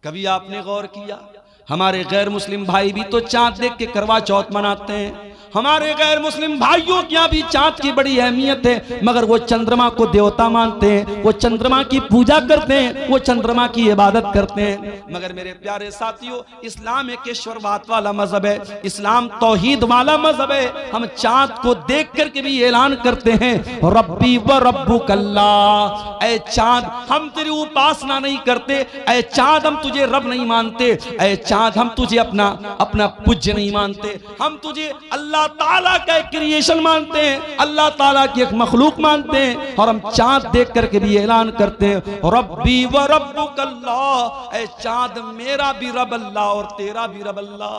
कभी आपने गौर किया हमारे गैर मुस्लिम भाई भी तो चांद देख के करवा चौथ मनाते हैं, हमारे गैर मुस्लिम भाइयों के यहाँ भी चांद की बड़ी अहमियत है, मगर वो चंद्रमा को देवता मानते हैं, वो चंद्रमा की पूजा करते हैं, वो चंद्रमा की इबादत करते हैं। मगर मेरे प्यारे साथियों इस्लाम एक ईश्वरवाद वाला मजहब है, इस्लाम तौहीद वाला मजहब है। हम चांद को देख करके भी ऐलान करते हैं रब्बी व रब्बुकल्लाह, ऐ चांद हम तेरी उपासना नहीं करते, ऐ चांद हम तुझे रब नहीं मानते, ऐ चांद हम तुझे अपना पूज्य नहीं मानते, हम तुझे अल्लाह ताला का एक क्रिएशन मानते हैं, अल्लाह ताला की एक मखलूक मानते हैं। और हम चांद देख करके भी ऐलान करते हैं रब्बी व रब्बुकल्लाह, ऐ चांद मेरा भी रब अल्लाह और तेरा भी रब अल्लाह।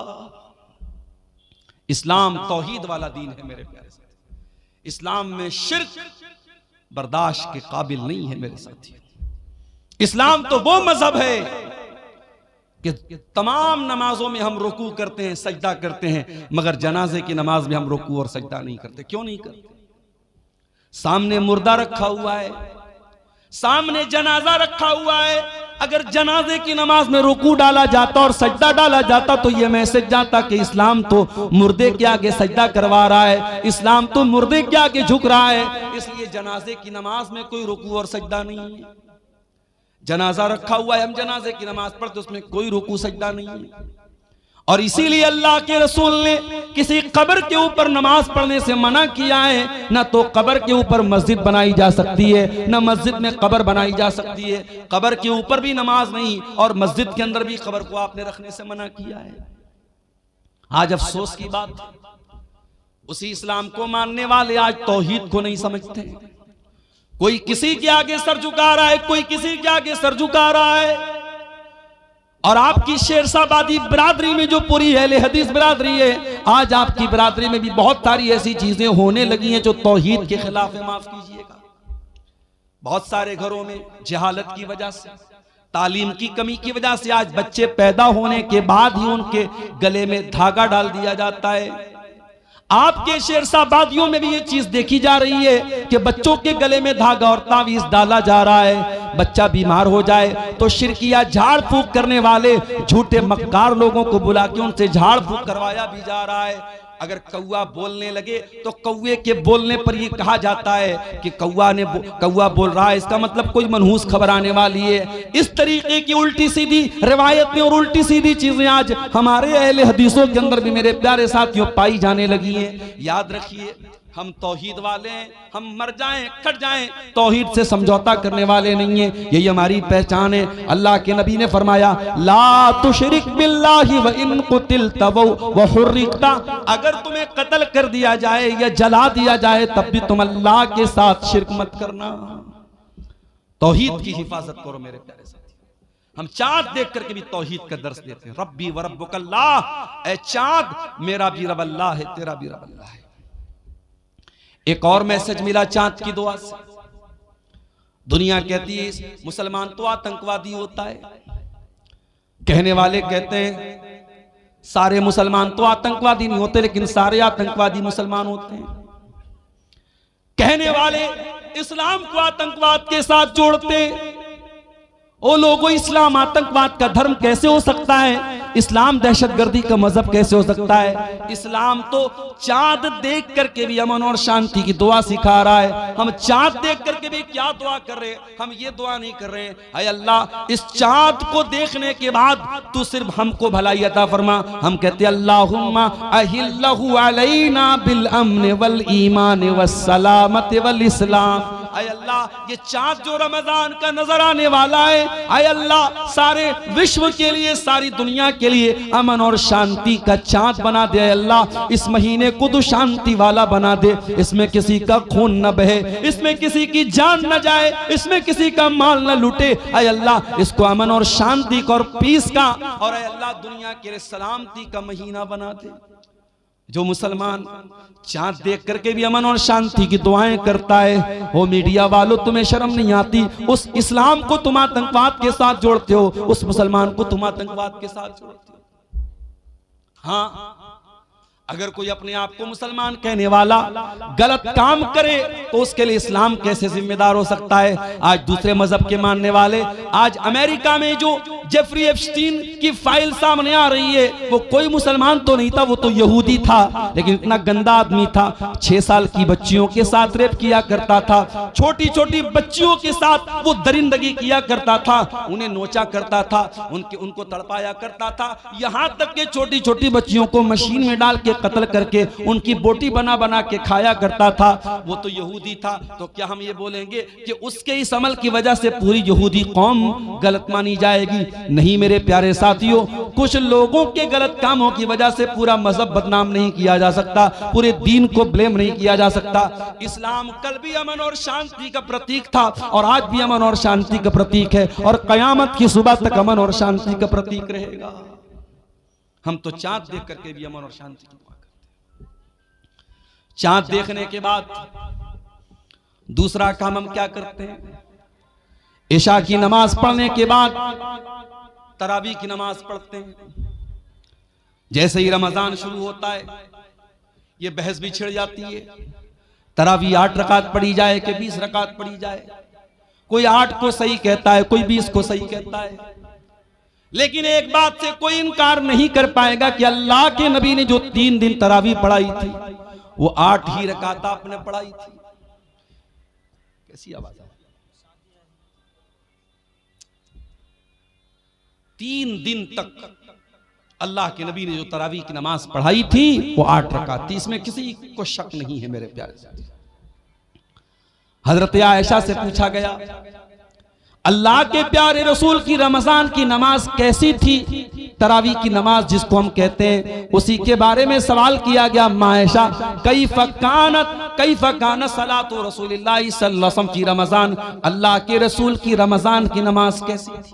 इस्लाम तौहीद वाला दीन है मेरे प्यारे साथी, इस्लाम में शिर्क बर्दाश्त के काबिल नहीं है मेरे साथी। इस्लाम तो वो मजहब है कि तमाम नमाजों में हम रुकू करते हैं, सजदा करते हैं, मगर जनाजे की नमाज में हम रुकू और सजदा नहीं करते। क्यों नहीं करते? सामने मुर्दा रखा हुआ है, सामने जनाजा रखा हुआ है, अगर जनाजे की नमाज में रुकू डाला जाता और सजदा डाला जाता तो यह मैसेज जाता कि इस्लाम तो मुर्दे के आगे सजदा करवा रहा है, इस्लाम तो मुर्दे के आगे झुक रहा है। इसलिए जनाजे की नमाज में कोई रुकू और सजदा नहीं है। जनाजा रखा हुआ है, हम जनाजे की नमाज पढ़ते उसमें कोई रुकू सजदा नहीं है। और इसीलिए अल्लाह के रसूल ने किसी कब्र के ऊपर नमाज पढ़ने से मना किया है। ना तो कब्र के ऊपर मस्जिद बनाई जा सकती है, ना मस्जिद में कब्र बनाई जा सकती है। कब्र के ऊपर भी नमाज नहीं और मस्जिद के अंदर भी कब्र को आपने रखने से मना किया है। आज अफसोस की बात, उसी इस्लाम को मानने वाले आज तौहीद को नहीं समझते। कोई किसी के आगे सर झुका रहा है, कोई किसी के आगे सर झुका रहा है। और आपकी शेरशाबादी बिरादरी में जो पूरी अहले हदीस बिरादरी है, आज आपकी बिरादरी में भी बहुत सारी ऐसी चीजें होने लगी हैं जो तौहीद के खिलाफ है। माफ कीजिएगा, बहुत सारे घरों में जहालत की वजह से, तालीम की कमी की वजह से आज बच्चे पैदा होने के बाद ही उनके गले में धागा डाल दिया जाता है। आपके शेरशाबादियों में भी ये चीज देखी जा रही है कि बच्चों के गले में धागा और तावीज डाला जा रहा है। बच्चा बीमार हो जाए तो शिरकिया झाड़ फूक करने वाले झूठे मक्कार लोगों को बुला के उनसे झाड़ फूक करवाया भी जा रहा है। अगर कौवा बोलने लगे तो कौवे के बोलने पर यह कहा जाता है कि कौवा बोल रहा है, इसका मतलब कोई मनहूस खबर आने वाली है। इस तरीके की उल्टी सीधी रिवायतें और उल्टी सीधी चीजें आज हमारे अहले हदीसों के अंदर भी मेरे प्यारे साथियों पाई जाने लगी हैं। याद रखिए, हम तौहीद वाले हैं, हम मर जाएं कट जाएं, तौहीद से समझौता करने वाले नहीं हैं। यही हमारी पहचान है। अल्लाह के नबी ने फरमाया ला तुशरिक बिल्लाहि व इन कुतिलता व हुर्रिकता, अगर तुम्हें कत्ल कर दिया जाए या जला दिया जाए तब भी तुम अल्लाह के साथ शिरक मत करना। तौहीद की हिफाजत करो मेरे प्यारे साथी। हम चांद देख करके भी तौहीद का दर्स देते हैं। रब्बी व रब्बुकल्लाह, ए चांद मेरा भी रब अल्लाह है, तेरा भी रब अल्लाह है। एक और मैसेज मिला चांद की दुआ से। दुनिया कहती है मुसलमान तो आतंकवादी होता है, कहने वाले कहते हैं सारे मुसलमान तो आतंकवादी नहीं होते, लेकिन सारे आतंकवादी मुसलमान होते हैं। कहने वाले इस्लाम को आतंकवाद के साथ जोड़ते। ओ लोगों, इस्लाम आतंकवाद का धर्म कैसे हो सकता है? इस्लाम दहशतगर्दी का मजहब कैसे हो सकता है? इस्लाम तो चांद देख करके भी अमन और शांति की दुआ सिखा रहा है। हम चांद देख करके भी क्या दुआ कर रहे हैं? हम ये दुआ नहीं कर रहे हैं, ऐ अल्लाह इस चांद को देखने के बाद तू सिर्फ हमको भलाई अता फरमा। हम कहते अल्लाहुम्मा अहिल्लहु अलैना बिल अम्न वल ईमान वस सलामत वल इस्लाम। ऐ अल्लाह ये चांद जो रमजान का नजर आने वाला है, ऐ अल्लाह सारे विश्व के लिए, सारी दुनिया के लिए अमन और शांति का चांद बना दे। ऐ अल्लाह इस महीने को तो शांति वाला बना दे, इसमें किसी का खून न बहे, इसमें किसी की जान न जाए, इसमें किसी का माल न लूटे। ऐ अल्लाह इसको अमन और शांति का और पीस का, और ऐ अल्लाह दुनिया के लिए सलामती का महीना बना दे। जो मुसलमान चांद देख करके भी अमन और शांति की दुआएं करता है, वो मीडिया वालों तुम्हें शर्म नहीं आती? उस इस्लाम को तुम आतंकवाद के साथ जोड़ते हो, उस मुसलमान को तुम आतंकवाद के साथ जोड़ते हो। हाँ, अगर कोई अपने आप को मुसलमान कहने वाला गलत काम करे तो उसके लिए इस्लाम कैसे जिम्मेदार हो सकता है? आज दूसरे मजहब के मानने वाले, आज अमेरिका में जो जेफरी एप्स्टीन की फाइल सामने आ रही है, वो कोई मुसलमान तो नहीं था, वो तो यहूदी था, लेकिन इतना गंदा आदमी था। 6 साल की बच्चियों के साथ रेप किया करता था, छोटी छोटी बच्चियों के साथ वो दरिंदगी किया करता था, उन्हें नोचा करता था, उनको तड़पाया करता था, यहाँ तक के छोटी छोटी बच्चियों को मशीन में डाल के कत्ल करके उनकी बोटी बना बना के खाया करता था। वो तो यहूदी था, तो क्या हम ये बोलेंगे कि उसके इस अमल की वजह से पूरी यहूदी कौम गलत मानी जाएगी? नहीं मेरे प्यारे साथियों, कुछ लोगों के गलत कामों की वजह से पूरा मजहब बदनाम नहीं किया जा सकता, पूरे दीन को ब्लेम नहीं किया जा सकता। इस्लाम कल भी अमन और शांति का प्रतीक था और आज भी अमन और शांति का प्रतीक है, और कयामत की सुबह तक अमन और शांति का प्रतीक रहेगा। हम तो चांद देख करके भी अमन और शांति की दुआ करते हैं। चांद देखने के बाद दूसरा काम हम क्या करते हैं? इशा की नमाज पढ़ने के बाद तरावी की नमाज पढ़ते हैं। जैसे ही रमजान शुरू होता है, ये बहस भी छिड़ जाती है, तरावी 8 रकात पढ़ी जाए कि 20 रकात पढ़ी जाए। कोई 8 को सही कहता है, कोई 20 को सही कहता है, लेकिन एक बात से कोई इनकार नहीं कर पाएगा कि अल्लाह के नबी ने जो 3 दिन तरावी पढ़ाई थी, वो 8 ही रकात आपने पढ़ाई थी। कैसी आवाज? 3 दिन तक अल्लाह के नबी ने जो तरावी की नमाज पढ़ाई थी वो 8 रकात थी, इसमें किसी को शक नहीं है मेरे प्यारे साथी। हजरत आयशा से पूछा गया, अल्लाह के प्यारे रसूल की रमजान की नमाज कैसी थी? तरावी की नमाज जिसको हम कहते हैं, उसी के बारे में सवाल किया गया। मायशा कैफ़ कानत सलातु रसूलिल्लाह सल्लल्लाहु अलैहि वसल्लम की रमजान, अल्लाह के रसूल की रमजान की नमाज कैसी थी?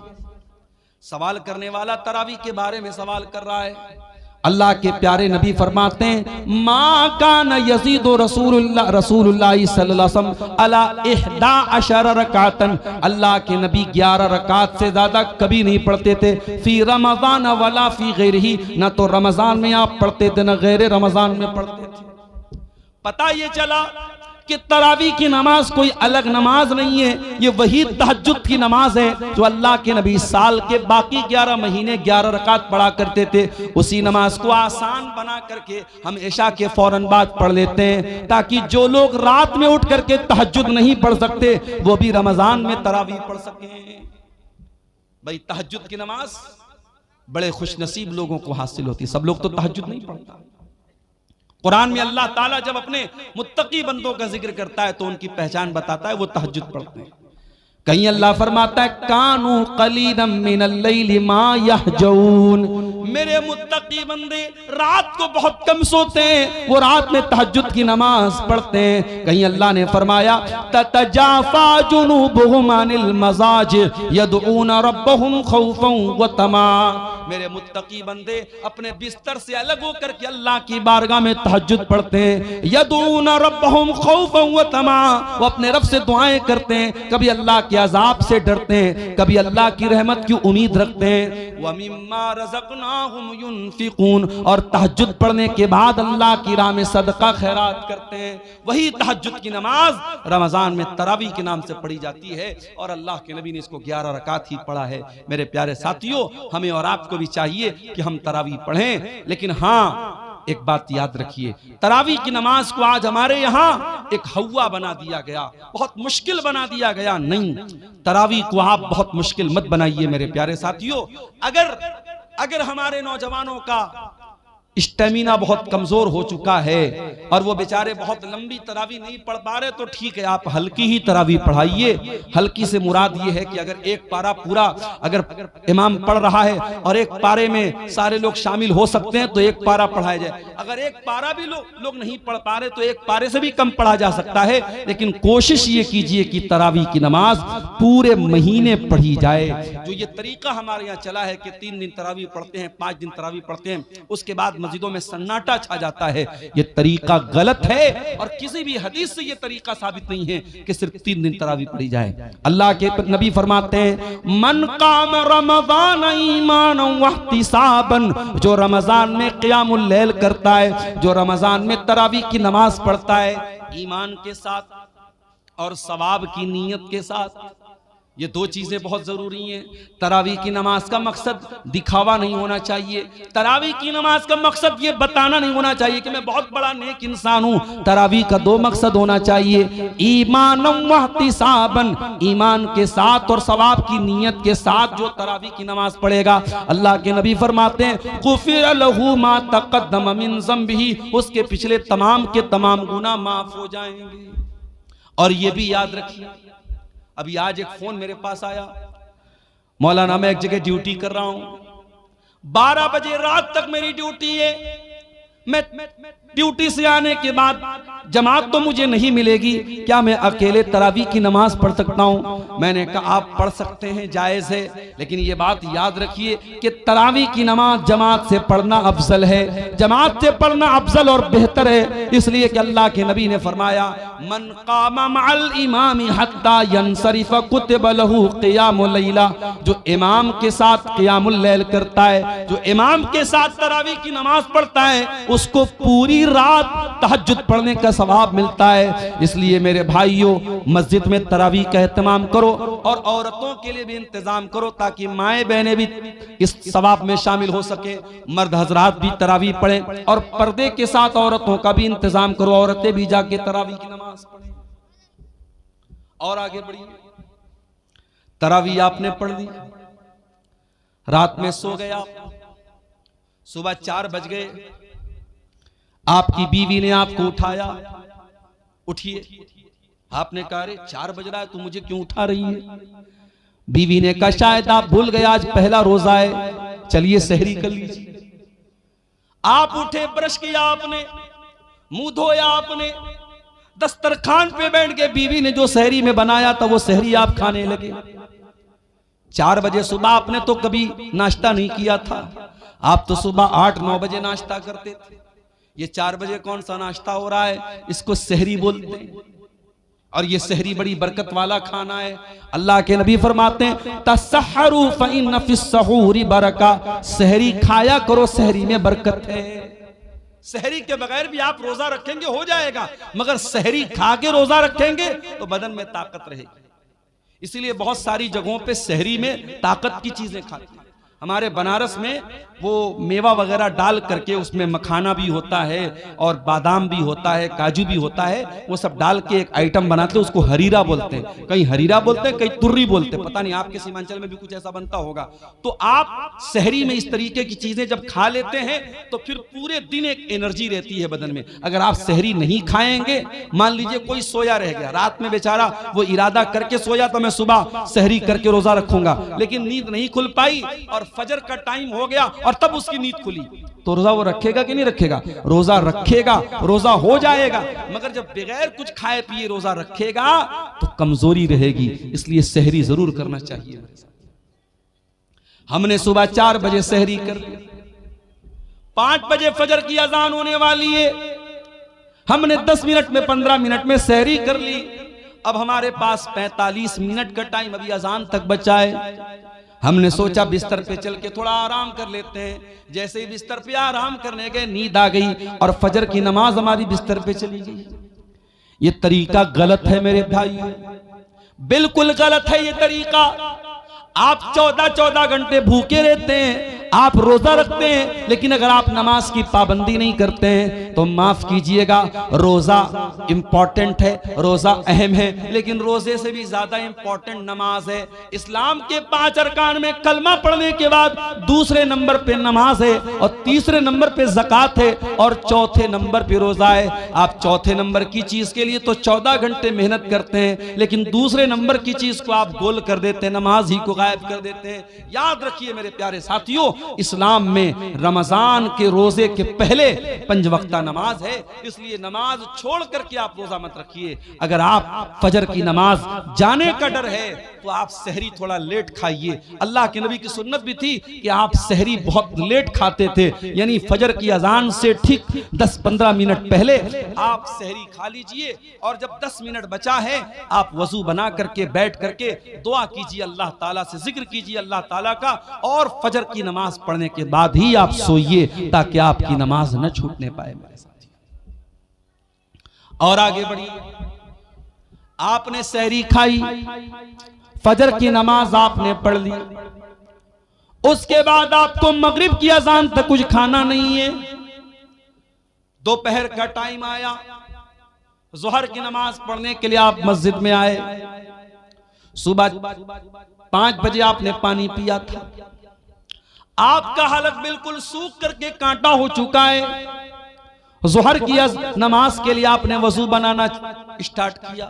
सवाल करने वाला तरावी के बारे में सवाल कर रहा है। अल्लाह के प्यारे नबी फरमाते हैं, मा कान यज़ीदु रसूलुल्लाह सल्लल्लाहु अलैहि वसल्लम अला 11 रकातन, अल्लाह के नबी 11 रकात से ज्यादा कभी नहीं पढ़ते थे। फी रमजान वला फी गैरिही, न तो रमजान में आप पढ़ते थे न गैर रमजान में पढ़ते थे। पता ये चला कि तरावी की नमाज कोई अलग नमाज नहीं है, ये वही तहज्जुद की नमाज है जो अल्लाह के नबी साल के बाकी 11 महीने 11 रकात पढ़ा करते थे। उसी नमाज को आसान बना करके हम इशा के फौरन बाद पढ़ लेते हैं, ताकि जो लोग रात में उठ करके तहज्जुद नहीं पढ़ सकते वो भी रमजान में तरावी पढ़ सके। भाई तहज्जुद की नमाज बड़े खुशनसीब लोगों को हासिल होती है, सब लोग तो तहज्जुद नहीं पढ़ता। कुरान में अल्लाह ताला जब अपने मुत्तकी बंदों का जिक्र करता है तो उनकी पहचान बताता है, वो तहज्जुद पढ़ते हैं। कहीं अल्लाह फरमाता है कानू कलीदम मिनल लैली मा यहजऊन, मेरे मुत्तकी बंदे रात को बहुत कम सोते हैं, वो रात में तहज्जुद की नमाज पढ़ते हैं। कहीं अल्लाह ने फरमाया ततजाफा जुनूबुहुम अनिल मजाज यदऊन रब्बहुम खौफन व तमा, मेरे मुत्तकी बंदे अपने बिस्तर से अलग होकर के अल्लाह की बारगाह में तहज्जुद पढ़ते हैं। यदऊन रब्बहुम खौफन व तमा, वो अपने रब से दुआएं करते हैं, कभी अल्लाह के अजाब से डरते हैं, कभी अल्लाह की रहमत की उम्मीद रखते हैं। व मिम्मा रज़क़नाहुम युनफिकून, और तहज्जुद पढ़ने के बाद अल्लाह की राह में सदका खैरात करते हैं। वही तहज्जुद की नमाज रमजान में तरावी के नाम से पढ़ी जाती है और अल्लाह के नबी ने इसको 11 रकात ही पढ़ा है। मेरे प्यारे साथियों, हमें और आपको भी चाहिए कि हम तरावी पढ़ें, लेकिन हाँ एक बात याद रखिए, तरावी की नमाज को आज हमारे यहाँ एक हवा बना दिया गया, बहुत मुश्किल बना दिया गया। नहीं, तरावी को आप बहुत मुश्किल मत बनाइए मेरे प्यारे साथियों। अगर हमारे नौजवानों का स्टेमिना बहुत कमजोर हो चुका है और वो बेचारे बहुत लंबी तरावी नहीं पढ़ पा रहे, तो ठीक है, आप हल्की ही तरावी पढ़ाइए। हल्की से मुराद ये है कि अगर एक पारा पूरा अगर इमाम पढ़ रहा है और एक पारे में सारे लोग शामिल हो सकते हैं तो एक पारा पढ़ाया जाए। अगर एक पारा भी लोग नहीं पढ़ पा रहे तो एक पारे से भी कम पढ़ा जा सकता है, लेकिन कोशिश ये कीजिए कि तरावी की नमाज पूरे महीने पढ़ी जाए। जो ये तरीका हमारे यहाँ चला है कि 3 दिन तरावी पढ़ते हैं, 5 दिन तरावी पढ़ते हैं, उसके बाद मस्जिदों में सन्नाटा छा जाता है, ये तरीका गलत है और किसी भी हदीस से ये तरीका साबित नहीं है कि सिर्फ 3 दिन तरावी पढ़ी जाए। अल्लाह के नबी फरमाते हैं मन काम रमजान ईमानन वहतिसाबन, जो रमजान में क़ियामुल लैल करता है, जो रमजान में तरावी की नमाज पढ़ता है ईमान के साथ और सवाब की नीयत के साथ, ये 2 चीजें बहुत जरूरी हैं। तरावी की नमाज का मकसद दिखावा नहीं होना चाहिए, तरावी की नमाज का मकसद ये बताना नहीं होना चाहिए कि मैं बहुत बड़ा नेक इंसान हूं। तरावी का 2 मकसद होना चाहिए, ईमानन वहतिसाबन, ईमान के साथ और सवाब की नीयत के साथ जो तरावी की नमाज पढ़ेगा, अल्लाह के नबी फरमाते हैं गुफिर लहू मा तक़द्दम मिन ज़ंबिही, उसके पिछले तमाम के तमाम गुनाह माफ हो जाएंगे। और ये भी याद रखिए, अभी आज एक फोन मेरे पास आया, मौलाना मैं एक जगह ड्यूटी कर रहा हूं, 12 बजे रात तक मेरी ड्यूटी है, मैं ड्यूटी से आने के बाद जमात तो मुझे नहीं मिलेगी, क्या मैं अकेले तरावी की नमाज पढ़ सकता हूं? मैंने कहा आप पढ़ सकते हैं, जायज है, लेकिन ये बात याद रखिए कि तरावी की नमाज जमात से पढ़ना अफजल है, जमात से पढ़ना अफजल और बेहतर है, इसलिए कि अल्लाह के नबी ने फरमाया मन कामा मअल इमामी हत्ता यनसरिफ कुतिब लहू क़ियामुल लैला, जो इमाम के साथ क़ियामुल लैल करता है, जो इमाम के साथ तरावी की नमाज पढ़ता है, उसको पूरी रात तहज्जुद पढ़ने का सवाब मिलता है। इसलिए मेरे भाइयों, मस्जिद में तरावी का एहतमाम करो और औरतों के लिए भी इंतजाम करो ताकि माएँ बहनें भी इस सवाब में शामिल हो सके, मर्द हजरात भी तरावी पढ़ें और पर्दे के साथ औरतों का भी इंतजाम करो, औरतें भी जाके तरावी की नमाज पढ़ें। और आगे बढ़िए, तरावी आपने पढ़ ली, रात में सो गया, सुबह 4 बज गए, आपकी बीवी ने आपको उठाया, उठिए, आपने कहा अरे 4 बज रहा है, तू मुझे क्यों उठा रही है? बीवी ने कहा शायद आप भूल गए आज पहला रोजा है, चलिए सहरी कर लीजिए। आप उठे, ब्रश किया आपने, मुंह धोया आपने, दस्तरखान पे बैठ के बीवी ने जो सहरी में बनाया था वो सहरी आप खाने लगे। 4 बजे सुबह आपने तो कभी नाश्ता नहीं किया था, आप तो सुबह 8-9 बजे नाश्ता करते थे, ये 4 बजे कौन सा नाश्ता हो रहा है? इसको सहरी बोलते हैं और ये सहरी बड़ी बरकत वाला खाना है। अल्लाह के नबी फरमाते हैं तसहरू फइन्न फिस्सहूरी बरका, सहरी खाया करो, सहरी में बरकत है। सहरी के बगैर भी आप रोजा रखेंगे हो जाएगा, मगर सहरी खा के रोजा रखेंगे तो बदन में ताकत रहेगी। इसलिए बहुत सारी जगहों पे सहरी में ताकत की चीजें खाते हैं। हमारे बनारस में वो मेवा वगैरह डाल करके उसमें मखाना भी होता है और बादाम भी होता है, काजू भी होता है, वो सब डाल के एक आइटम बनाते हैं, उसको हरीरा बोलते हैं। कहीं हरीरा बोलते हैं, कहीं तुर्री बोलते हैं, पता नहीं आपके सीमांचल में भी कुछ ऐसा बनता होगा। तो आप सहरी में इस तरीके की चीजें जब खा लेते हैं तो फिर पूरे दिन एक एनर्जी रहती है बदन में। अगर आप सहरी नहीं खाएंगे, मान लीजिए कोई सोया रह गया रात में, बेचारा वो इरादा करके सोया तो मैं सुबह सहरी करके रोजा रखूंगा, लेकिन नींद नहीं खुल पाई और फजर का टाइम हो गया और तब उसकी नींद खुली, तो रोजा वो रखेगा कि नहीं रखेगा? रोजा रखेगा, रोजा हो जाएगा। मगर जब बगैर कुछ खाए पिए रोजा रखेगा तो कमजोरी रहेगी, इसलिए सहरी जरूर करना चाहिए। हमने सुबह 4 बजे सहरी कर ली, 5 बजे फजर की अजान होने वाली है, हमने 10 मिनट में 15 मिनट में सहरी कर ली। अब हमारे पास 45 मिनट का टाइम अभी अजान तक बचा है। हमने सोचा बिस्तर पे चल के थोड़ा आराम कर लेते हैं। जैसे ही बिस्तर पे आराम करने गए, नींद आ गई और फजर की नमाज हमारी बिस्तर पे चली गई। ये तरीका गलत है मेरे भाई, बिल्कुल गलत है ये तरीका। आप 14-14 घंटे भूखे रहते हैं, आप रोजा रखते हैं, लेकिन अगर आप नमाज की पाबंदी नहीं करते हैं तो माफ कीजिएगा, रोजा इंपॉर्टेंट है, रोजा अहम है, लेकिन रोजे से भी ज्यादा इंपॉर्टेंट नमाज है। इस्लाम के 5 अरकान में कलमा पढ़ने के बाद दूसरे नंबर पे नमाज है और तीसरे नंबर पे ज़कात है और चौथे नंबर पे रोजा है। आप चौथे नंबर की चीज के लिए तो 14 घंटे मेहनत करते हैं, लेकिन दूसरे नंबर की चीज को आप गोल कर देते हैं, नमाज ही को गायब कर देते हैं। याद रखिए मेरे प्यारे साथियों, इस्लाम में रमजान के रोजे के पहले 5 वक्ता नमाज है, इसलिए नमाज छोड़ करके आप रोजा मत रखिए। अगर आप फजर की नमाज जाने का डर है तो आप सहरी थोड़ा लेट खाइए। अल्लाह के नबी की सुन्नत भी थी कि आप सहरी बहुत लेट खाते थे, यानी फजर की अजान से ठीक 10-15 मिनट पहले आप सहरी खा लीजिए और जब 10 मिनट बचा है आप वजू बना करके बैठ करके दुआ कीजिए, अल्लाह ताला से जिक्र कीजिए अल्लाह ताला का, और फजर की नमाज पढ़ने के बाद ही आप सोइए ताकि आपकी नमाज न छूटने पाए मेरे साथी। और आगे बढ़िए, आपने सहरी खाई, फजर की नमाज आपने पढ़ ली, उसके बाद आपको मगरिब की अजान तक कुछ खाना नहीं है। दोपहर का टाइम आया, जोहर की नमाज पढ़ने के लिए आप मस्जिद में आए, सुबह 5 बजे आपने पानी पिया था, आपका हलक बिल्कुल सूख करके कांटा हो चुका है। जोहर की नमाज के लिए आपने वजू बनाना स्टार्ट किया,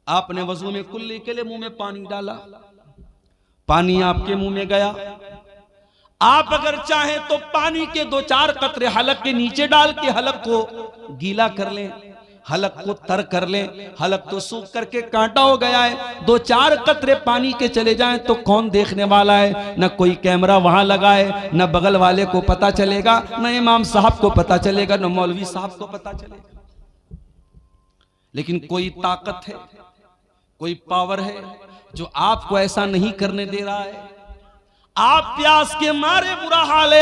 आपने वजू में कुल्ली के लिए मुंह में पानी डाला, पानी आपके मुंह में गया। आप अगर चाहें तो पानी के 2-4 कतरे हलक के नीचे डाल के हलक को गीला कर लें, हलक को तर कर लें। हलक तो सूख करके कांटा हो गया है, 2-4 कतरे पानी के चले जाएं तो कौन देखने वाला है? न कोई कैमरा वहां लगा है, न बगल वाले को पता चलेगा, न इमाम साहब को पता चलेगा, न मौलवी साहब को पता चलेगा। लेकिन कोई ताकत है, कोई पावर है जो आपको ऐसा नहीं करने दे रहा है। आप प्यास के मारे, बुरा हाल है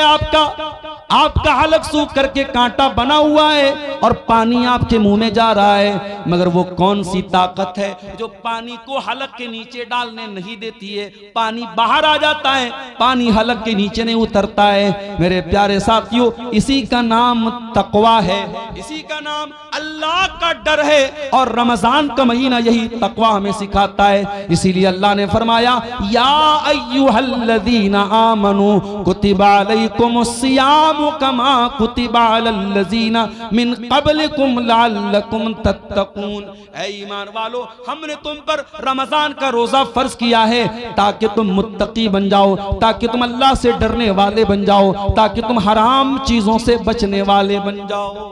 आपका हलक सूख करके कांटा बना हुआ है और पानी आपके मुंह में जा रहा है, मगर वो कौन सी ताकत है जो पानी को हलक के नीचे डालने नहीं देती है? पानी बाहर आ जाता है, पानी हलक के नीचे नहीं उतरता है। मेरे प्यारे साथियों, इसी का नाम तकवा है, इसी का नाम अल्लाह का डर है, और रमजान का महीना यही तकवा हमें सिखाता है। इसीलिए अल्लाह ने फरमाया, या अय्युहल्लज़ीना आमनू कुतिबा अलैकुमुस्सियाम कमा कुतिबा अलल्लज़ीना मिन क़ब्लिकुम लअल्लकुम तत्तकून। ऐ ईमान वालो, हमने तुम पर रमजान का रोजा फर्ज किया है ताकि तुम मुत्तकी बन जाओ, ताकि तुम अल्लाह से डरने वाले बन जाओ, ताकि तुम हराम चीजों से बचने वाले बन जाओ।